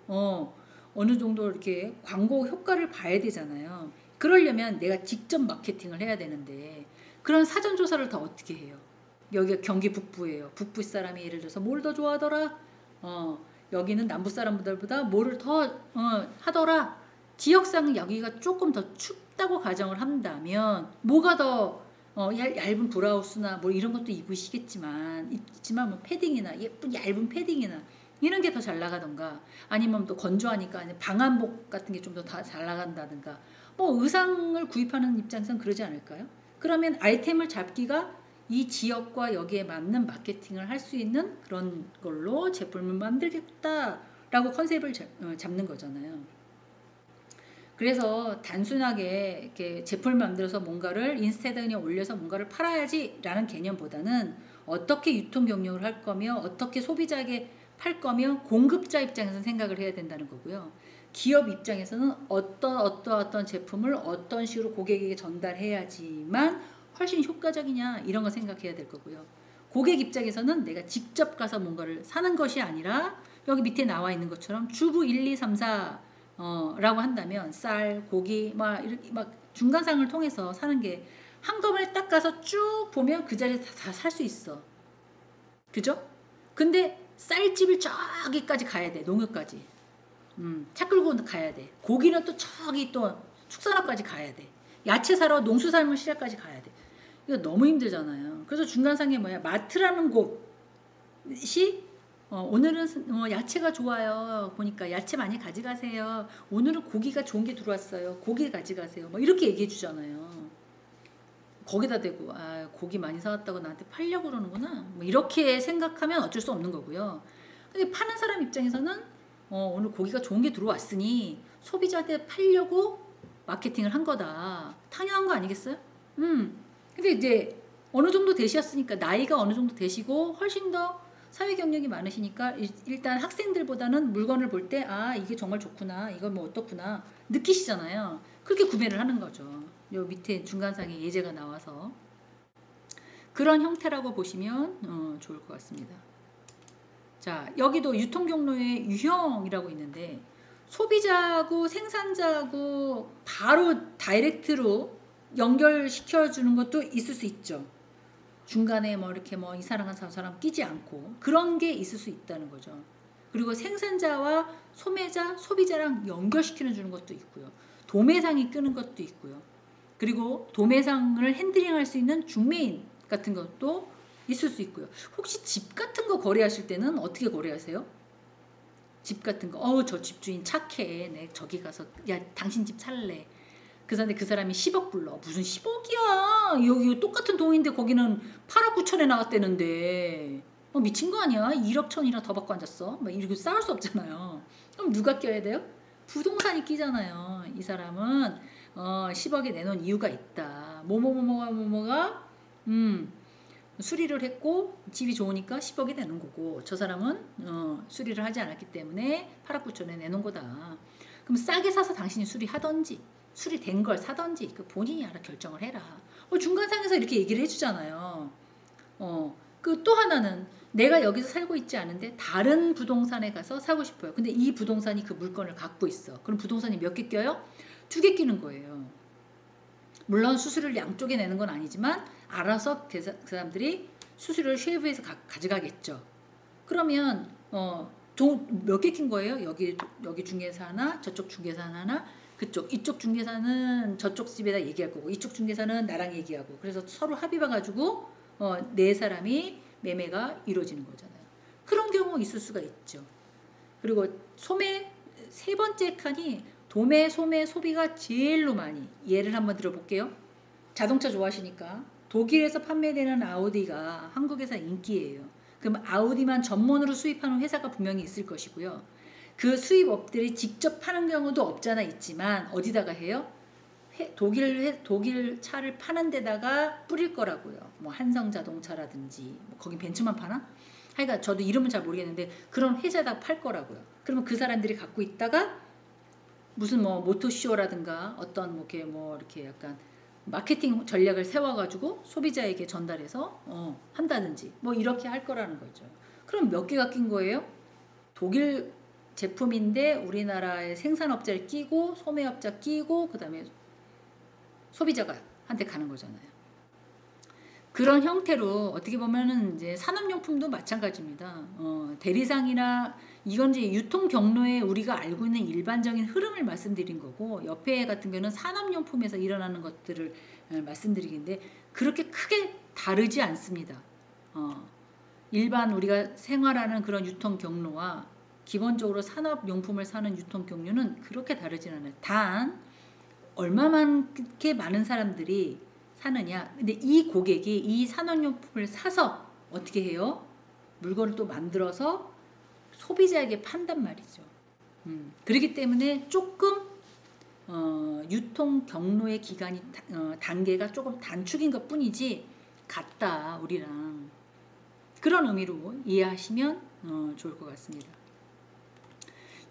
어느 정도 이렇게 광고 효과를 봐야 되잖아요. 그러려면 내가 직접 마케팅을 해야 되는데 그런 사전 조사를 다 어떻게 해요? 여기가 경기 북부예요. 북부 사람이 예를 들어서 뭘 더 좋아하더라? 여기는 남부 사람들보다 뭐를 더 하더라? 지역상 여기가 조금 더 춥다고 가정을 한다면 뭐가 더 얇은 브라우스나 뭐 이런 것도 입으시겠지만 뭐 패딩이나 예쁜 얇은 패딩이나 이런 게 더 잘 나가던가 아니면 또 건조하니까 방한복 같은 게 좀 더 잘 나간다든가 뭐 의상을 구입하는 입장에서는 그러지 않을까요? 그러면 아이템을 잡기가 이 지역과 여기에 맞는 마케팅을 할 수 있는 그런 걸로 제품을 만들겠다라고 컨셉을 잡는 거잖아요. 그래서 단순하게 이렇게 제품을 만들어서 뭔가를 인스타그램에 올려서 뭔가를 팔아야지라는 개념보다는 어떻게 유통 경영을 할 거며 어떻게 소비자에게 팔 거며 공급자 입장에서 생각을 해야 된다는 거고요. 기업 입장에서는 어떤 제품을 어떤 식으로 고객에게 전달해야지만 훨씬 효과적이냐 이런 거 생각해야 될 거고요. 고객 입장에서는 내가 직접 가서 뭔가를 사는 것이 아니라 여기 밑에 나와 있는 것처럼 주부 1, 2, 3, 4 라고 한다면 쌀, 고기 이렇게 중간상을 통해서 사는 게 한꺼번에 딱 가서 쭉 보면 그 자리에 다 살 수 있어. 그죠? 근데 쌀집을 저기까지 가야 돼. 농협까지. 차 끌고 가야 돼. 고기는 또 저기 또 축산업까지 가야 돼. 야채 사러 농수산물 시장까지 가야 돼. 이거 너무 힘들잖아요. 그래서 중간상에 마트라는 곳이 오늘은 야채가 좋아요. 보니까 야채 많이 가져가세요. 오늘은 고기가 좋은 게 들어왔어요. 고기 가져가세요. 뭐 이렇게 얘기해 주잖아요. 거기다 대고 고기 많이 사왔다고 나한테 팔려고 그러는구나. 뭐 이렇게 생각하면 어쩔 수 없는 거고요. 근데 파는 사람 입장에서는 오늘 고기가 좋은 게 들어왔으니 소비자한테 팔려고 마케팅을 한 거다. 당연한 거 아니겠어요? 근데 이제 어느 정도 되셨으니까 나이가 어느 정도 되시고 훨씬 더 사회 경력이 많으시니까 일단 학생들보다는 물건을 볼 때 이게 정말 좋구나 이건 뭐 어떻구나 느끼시잖아요. 그렇게 구매를 하는 거죠. 요 밑에 중간상에 예제가 나와서 그런 형태라고 보시면 좋을 것 같습니다. 자, 여기도 유통경로의 유형이라고 있는데 소비자하고 생산자하고 바로 다이렉트로 연결시켜주는 것도 있을 수 있죠. 중간에 이렇게 이 사람과 저 사람 끼지 않고 그런 게 있을 수 있다는 거죠. 그리고 생산자와 소매자, 소비자랑 연결시켜 주는 것도 있고요. 도매상이 끄는 것도 있고요. 그리고 도매상을 핸들링할 수 있는 중매인 같은 것도 있을 수 있고요. 혹시 집 같은 거 거래하실 때는 어떻게 거래하세요? 집 같은 거, 저 집주인 착해. 내 저기 가서 당신 집 살래. 그 사람이 10억 불러. 무슨 10억이야. 여기 똑같은 동인데 거기는 8억 9천에 나왔대는데 미친 거 아니야? 1억 천이나 더 받고 앉았어. 이렇게 싸울 수 없잖아요. 그럼 누가 껴야 돼요? 부동산이 끼잖아요. 이 사람은 10억에 내놓은 이유가 있다. 뭐가 수리를 했고 집이 좋으니까 10억이 내는 거고 저 사람은 수리를 하지 않았기 때문에 8억 9천에 내놓은 거다. 그럼 싸게 사서 당신이 수리하던지 수리된 걸 사던지 본인이 알아 결정을 해라. 중간상에서 이렇게 얘기를 해주잖아요. 그 또 하나는 내가 여기서 살고 있지 않은데 다른 부동산에 가서 사고 싶어요. 근데 이 부동산이 그 물건을 갖고 있어. 그럼 부동산이 몇 개 껴요? 2개 끼는 거예요. 물론 수수료를 양쪽에 내는 건 아니지만 알아서 그 사람들이 수수료를 쉐이브해서 가져가겠죠. 그러면 몇 개 낀 거예요? 여기 중개사 하나, 저쪽 중개사 하나, 이쪽 중개사는 저쪽 집에다 얘기할 거고 이쪽 중개사는 나랑 얘기하고 그래서 서로 합의봐 가지고 네 사람이 매매가 이루어지는 거잖아요. 그런 경우 있을 수가 있죠. 그리고 소매 세 번째 칸이 도매, 소매, 소비가 제일로 많이. 예를 한번 들어볼게요. 자동차 좋아하시니까 독일에서 판매되는 아우디가 한국에서 인기예요. 그럼 아우디만 전문으로 수입하는 회사가 분명히 있을 것이고요. 그 수입업들이 직접 파는 경우도 없잖아 있지만 어디다가 해요? 독일 차를 파는 데다가 뿌릴 거라고요. 뭐 한성자동차라든지 뭐 거긴 벤츠만 파나? 하여간 저도 이름은 잘 모르겠는데 그런 회사에다 팔 거라고요. 그러면 그 사람들이 갖고 있다가 무슨 뭐 모토쇼라든가 어떤 이렇게 약간 마케팅 전략을 세워가지고 소비자에게 전달해서 한다든지 뭐 이렇게 할 거라는 거죠. 그럼 몇 개가 낀 거예요? 독일 제품인데 우리나라의 생산업자를 끼고 소매업자 끼고 그 다음에 소비자가 한테 가는 거잖아요. 그런 형태로 어떻게 보면은 이제 산업용품도 마찬가지입니다. 대리상이나 이건 이제 유통 경로에 우리가 알고 있는 일반적인 흐름을 말씀드린 거고 옆에 같은 경우는 산업용품에서 일어나는 것들을 말씀드리는데 그렇게 크게 다르지 않습니다. 일반 우리가 생활하는 그런 유통 경로와 기본적으로 산업용품을 사는 유통 경로는 그렇게 다르진 않아요. 단 얼마만큼 많은 사람들이 사느냐. 근데 이 고객이 이 산업용품을 사서 어떻게 해요? 물건을 또 만들어서 소비자에게 판단 말이죠. 그렇기 때문에 조금 유통 경로의 기간이 단계가 조금 단축인 것 뿐이지 같다 우리랑 그런 의미로 이해하시면 좋을 것 같습니다.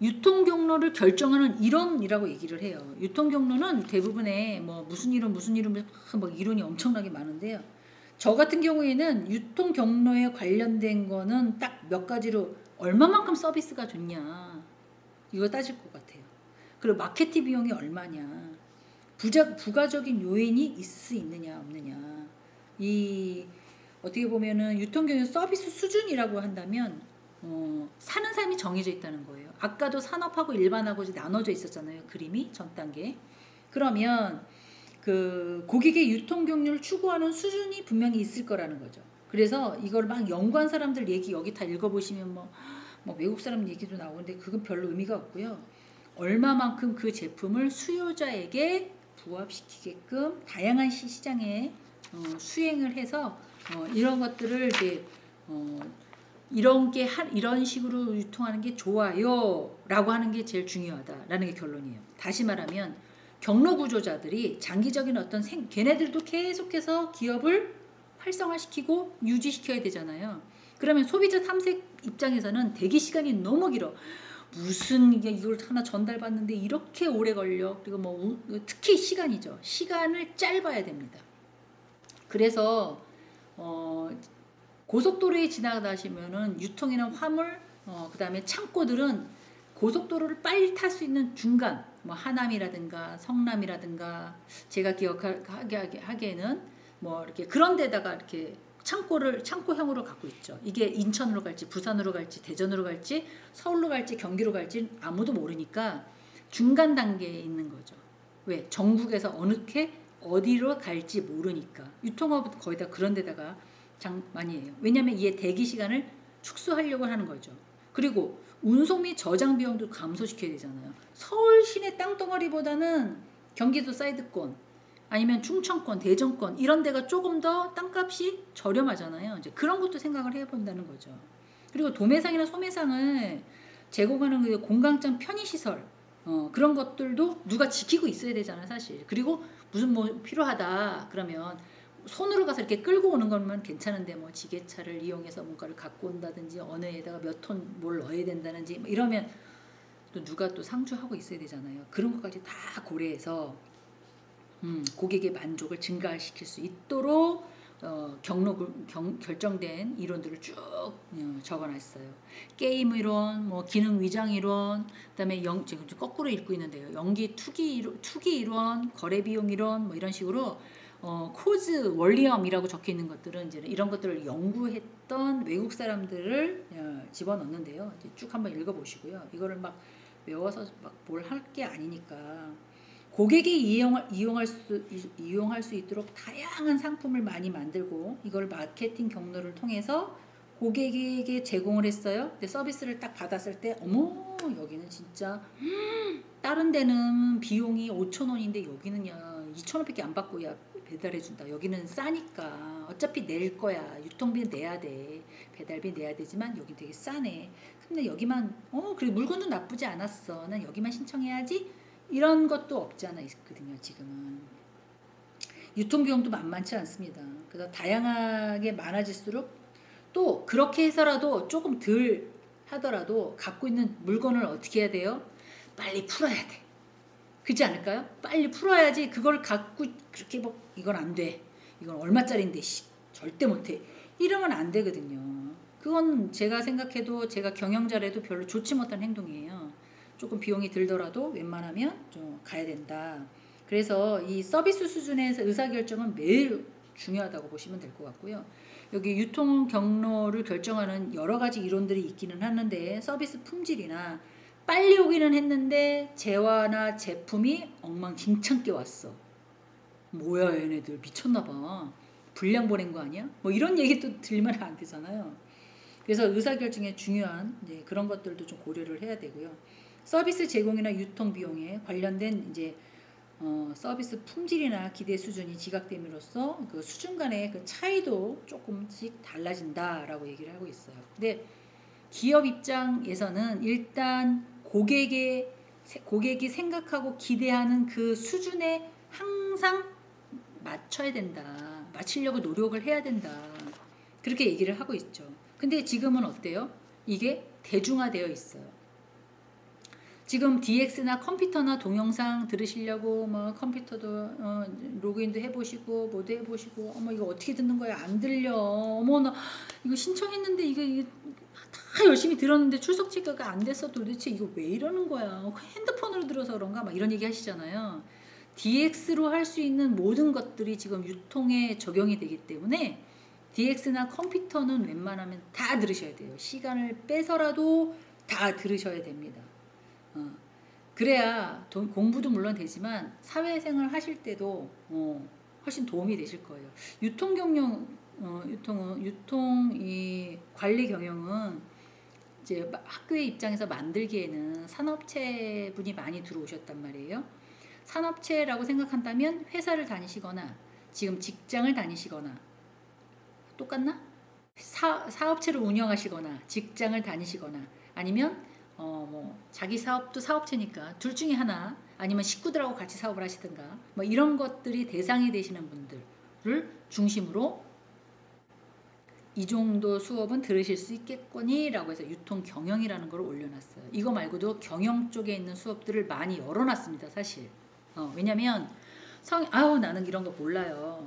유통 경로를 결정하는 이론이라고 얘기를 해요. 유통 경로는 대부분의 뭐 무슨 이론 막 이론이 엄청나게 많은데요. 저 같은 경우에는 유통 경로에 관련된 거는 딱 몇 가지로 얼마만큼 서비스가 좋냐 이거 따질 것 같아요. 그리고 마케팅 비용이 얼마냐, 부가적인 요인이 있을 수 있느냐 없느냐. 이 어떻게 보면은 유통 경로 서비스 수준이라고 한다면 사는 사람이 정해져 있다는 거예요. 아까도 산업하고 일반하고 나눠져 있었잖아요. 그림이 전 단계. 그러면 그 고객의 유통 경로를 추구하는 수준이 분명히 있을 거라는 거죠. 그래서 이걸 막 연구한 사람들 얘기 여기 다 읽어보시면 뭐 외국 사람 얘기도 나오는데 그건 별로 의미가 없고요. 얼마만큼 그 제품을 수요자에게 부합시키게끔 다양한 시장에 수행을 해서 이런 것들을 이제 이런 식으로 유통하는 게 좋아요 라고 하는 게 제일 중요하다라는 게 결론이에요. 다시 말하면 경로 구조자들이 장기적인 어떤 걔네들도 계속해서 기업을 활성화시키고 유지시켜야 되잖아요. 그러면 소비자 탐색 입장에서는 대기 시간이 너무 길어. 무슨 이걸 하나 전달받는데 이렇게 오래 걸려. 그리고 뭐 특히 시간이죠. 시간을 짧아야 됩니다. 그래서 고속도로에 지나가시면은 유통이나 화물, 그다음에 창고들은 고속도로를 빨리 탈 수 있는 중간, 뭐 하남이라든가 성남이라든가 제가 기억하기에는 뭐 이렇게 그런 데다가 이렇게 창고형으로 갖고 있죠. 이게 인천으로 갈지 부산으로 갈지 대전으로 갈지 서울로 갈지 경기로 갈지 아무도 모르니까 중간 단계에 있는 거죠. 왜? 전국에서 어디로 갈지 모르니까 유통업은 거의 다 그런 데다가 많이 해요. 왜냐하면 이에 대기 시간을 축소하려고 하는 거죠. 그리고 운송 및 저장 비용도 감소시켜야 되잖아요. 서울 시내 땅덩어리보다는 경기도 사이드권 아니면 충청권, 대전권 이런 데가 조금 더 땅값이 저렴하잖아요. 이제 그런 것도 생각을 해본다는 거죠. 그리고 도매상이나 소매상을 제공하는 그 공강장 편의시설 그런 것들도 누가 지키고 있어야 되잖아요, 사실. 그리고 무슨 뭐 필요하다 그러면 손으로 가서 이렇게 끌고 오는 것만 괜찮은데 뭐 지게차를 이용해서 뭔가를 갖고 온다든지 어느 에다가 몇 톤 뭘 넣어야 된다든지 뭐 이러면 또 누가 또 상주하고 있어야 되잖아요. 그런 것까지 다 고려해서 고객의 만족을 증가시킬 수 있도록 결정된 이론들을 쭉 적어놨어요. 게임 이론, 뭐 기능 위장 이론, 그다음에 지금 거꾸로 읽고 있는데요. 연기 투기 이론, 거래 비용 이론, 뭐 이런 식으로 코즈 원리엄이라고 적혀 있는 것들은 이제 이런 것들을 연구했던 외국 사람들을 집어넣는데요. 이제 쭉 한번 읽어보시고요. 이거를 막 외워서 막 뭘 할 게 아니니까. 고객이 이용할 수 있도록 다양한 상품을 많이 만들고 이걸 마케팅 경로를 통해서 고객에게 제공을 했어요. 근데 서비스를 딱 받았을 때 어머 여기는 진짜 다른 데는 비용이 5,000원인데 여기는 야 2,000원밖에 안 받고 야 배달해준다. 여기는 싸니까 어차피 낼 거야. 유통비 내야 돼. 배달비 내야 되지만 여기 되게 싸네. 근데 여기만 그래 물건도 나쁘지 않았어. 난 여기만 신청해야지. 이런 것도 없지 않아 있거든요. 지금은 유통비용도 만만치 않습니다. 그래서 다양하게 많아질수록 또 그렇게 해서라도 조금 덜 하더라도 갖고 있는 물건을 어떻게 해야 돼요? 빨리 풀어야 돼. 그렇지 않을까요? 빨리 풀어야지. 그걸 갖고 그렇게 뭐 이건 안 돼. 이건 얼마짜리인데 절대 못해. 이러면 안 되거든요. 그건 제가 생각해도 제가 경영자라도 별로 좋지 못한 행동이에요. 조금 비용이 들더라도 웬만하면 좀 가야 된다. 그래서 이 서비스 수준에서 의사결정은 매일 중요하다고 보시면 될 것 같고요. 여기 유통 경로를 결정하는 여러 가지 이론들이 있기는 하는데 서비스 품질이나 빨리 오기는 했는데 재화나 제품이 엉망진창게 왔어. 뭐야 얘네들 미쳤나봐. 불량 보낸 거 아니야? 뭐 이런 얘기 또 들리면 안 되잖아요. 그래서 의사결정에 중요한 이제 그런 것들도 좀 고려를 해야 되고요. 서비스 제공이나 유통 비용에 관련된 이제 서비스 품질이나 기대 수준이 지각됨으로써 그 수준 간의 그 차이도 조금씩 달라진다라고 얘기를 하고 있어요. 근데 기업 입장에서는 일단 고객이 생각하고 기대하는 그 수준에 항상 맞춰야 된다. 맞추려고 노력을 해야 된다. 그렇게 얘기를 하고 있죠. 근데 지금은 어때요? 이게 대중화되어 있어요. 지금 DX나 컴퓨터나 동영상 들으시려고 뭐 컴퓨터도 로그인도 해보시고 뭐도 해보시고 어머 이거 어떻게 듣는 거야 안 들려 어머 나 이거 신청했는데 이거 다 열심히 들었는데 출석 체크가 안 됐어 도대체 이거 왜 이러는 거야 핸드폰으로 들어서 그런가 막 이런 얘기 하시잖아요. DX로 할 수 있는 모든 것들이 지금 유통에 적용이 되기 때문에 DX나 컴퓨터는 웬만하면 다 들으셔야 돼요. 시간을 빼서라도 다 들으셔야 됩니다. 그래야 공부도 물론 되지만 사회생활 하실 때도 훨씬 도움이 되실 거예요. 유통 경영, 유통 이 관리 경영은 이제 학교의 입장에서 만들기에는 산업체 분이 많이 들어오셨단 말이에요. 산업체라고 생각한다면 회사를 다니시거나 지금 직장을 다니시거나 똑같나? 사업체를 운영하시거나 직장을 다니시거나 아니면 뭐 자기 사업도 사업체니까 둘 중에 하나 아니면 식구들하고 같이 사업을 하시든가 뭐 이런 것들이 대상이 되시는 분들을 중심으로 이 정도 수업은 들으실 수 있겠거니 라고 해서 유통 경영이라는 걸 올려놨어요. 이거 말고도 경영 쪽에 있는 수업들을 많이 열어놨습니다. 사실 왜냐면 나는 이런 거 몰라요.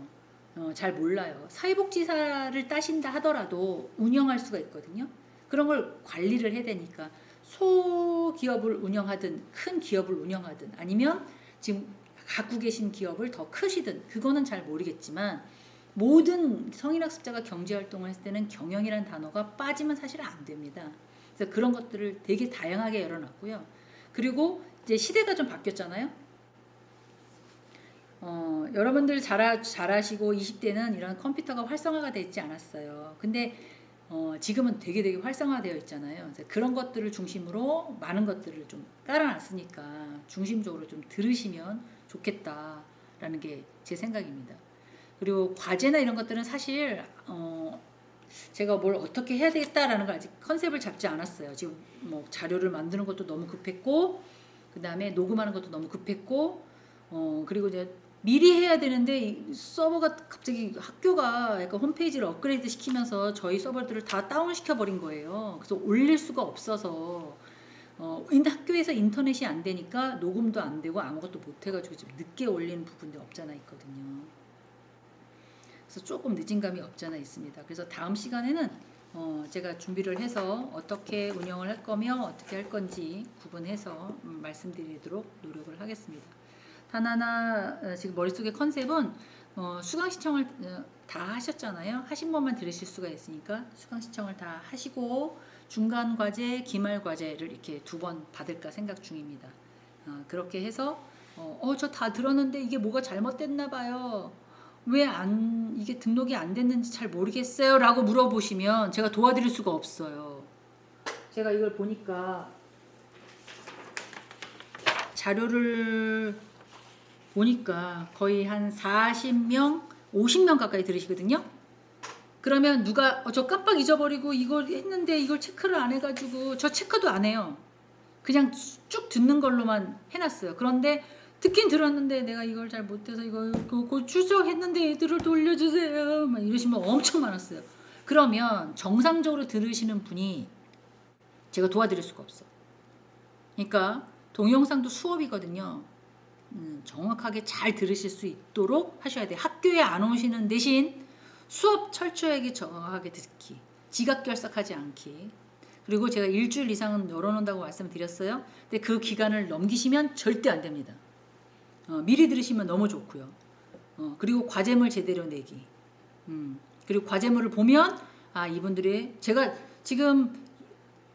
잘 몰라요. 사회복지사를 따신다 하더라도 운영할 수가 있거든요. 그런 걸 관리를 해야 되니까 소기업을 운영하든 큰 기업을 운영하든 아니면 지금 갖고 계신 기업을 더 크시든 그거는 잘 모르겠지만 모든 성인학습자가 경제활동을 했을 때는 경영이라는 단어가 빠지면 사실 안 됩니다. 그래서 그런 것들을 되게 다양하게 열어놨고요. 그리고 이제 시대가 좀 바뀌었잖아요. 여러분들 잘하시고 20대는 이런 컴퓨터가 활성화가 되지 않았어요. 근데 지금은 되게 활성화되어 있잖아요. 그래서 그런 것들을 중심으로 많은 것들을 좀 깔아놨으니까 중심적으로 좀 들으시면 좋겠다라는 게 제 생각입니다. 그리고 과제나 이런 것들은 사실 제가 뭘 어떻게 해야 되겠다라는 걸 아직 컨셉을 잡지 않았어요. 지금 뭐 자료를 만드는 것도 너무 급했고 그 다음에 녹음하는 것도 너무 급했고 그리고 이제 미리 해야 되는데 이 서버가 갑자기 학교가 약간 홈페이지를 업그레이드 시키면서 저희 서버들을 다 다운 시켜버린 거예요. 그래서 올릴 수가 없어서 학교에서 인터넷이 안 되니까 녹음도 안 되고 아무것도 못 해가지고 지금 늦게 올리는 부분도 없잖아 있거든요. 그래서 조금 늦은 감이 없잖아 있습니다. 그래서 다음 시간에는 제가 준비를 해서 어떻게 운영을 할 거며 어떻게 할 건지 구분해서 말씀드리도록 노력을 하겠습니다. 단 하나 지금 머릿속의 컨셉은 수강 신청을 다 하셨잖아요. 하신 것만 들으실 수가 있으니까 수강 신청을 다 하시고 중간 과제, 기말 과제를 이렇게 2번 받을까 생각 중입니다. 그렇게 해서 저 다 들었는데 이게 뭐가 잘못됐나 봐요. 왜 이게 등록이 안 됐는지 잘 모르겠어요 라고 물어보시면 제가 도와드릴 수가 없어요. 제가 이걸 보니까 자료를 보니까 거의 한 40명, 50명 가까이 들으시거든요. 그러면 누가 저 깜빡 잊어버리고 이걸 했는데 이걸 체크를 안 해가지고 저 체크도 안 해요. 그냥 쭉 듣는 걸로만 해놨어요. 그런데 듣긴 들었는데 내가 이걸 잘 못해서 이거 출석했는데 애들을 돌려주세요 막 이러신 분 엄청 많았어요. 그러면 정상적으로 들으시는 분이 제가 도와드릴 수가 없어. 그러니까 동영상도 수업이거든요. 정확하게 잘 들으실 수 있도록 하셔야 돼요. 학교에 안 오시는 대신 수업 철저하게 정확하게 듣기, 지각결석하지 않기. 그리고 제가 일주일 이상은 열어놓는다고 말씀드렸어요. 근데 그 기간을 넘기시면 절대 안 됩니다. 미리 들으시면 너무 좋고요. 그리고 과제물 제대로 내기. 그리고 과제물을 보면 이분들이 제가 지금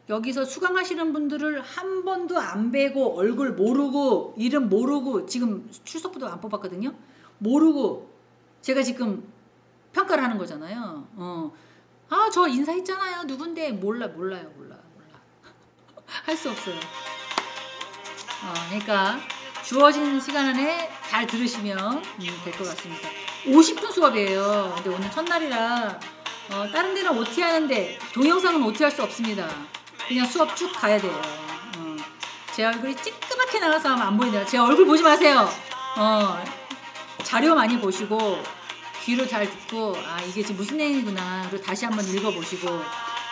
여기서 수강하시는 분들을 한 번도 안 뵈고 얼굴 모르고 이름 모르고 지금 출석부도 안 뽑았거든요. 모르고 제가 지금 평가를 하는 거잖아요. 저 인사했잖아요. 누군데 몰라요. 할 수 없어요. 그러니까 주어진 시간 안에 잘 들으시면 될 것 같습니다. 50분 수업이에요. 근데 오늘 첫날이라 다른 데는 OT 하는데 동영상은 OT 할 수 없습니다. 그냥 수업 쭉 가야 돼요. 제 얼굴이 찌끄맣게 나가서 하면 안 보이네요. 제 얼굴 보지 마세요. 자료 많이 보시고 귀로 잘 듣고 이게 지금 무슨 내용이구나 그리고 다시 한번 읽어보시고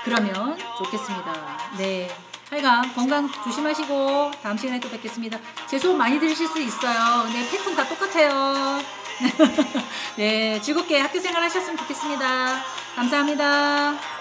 그러면 좋겠습니다. 네, 하여간 건강 조심하시고 다음 시간에 또 뵙겠습니다. 제 수업 많이 들으실 수 있어요. 근데 패턴 다 똑같아요. 네, 즐겁게 학교 생활 하셨으면 좋겠습니다. 감사합니다.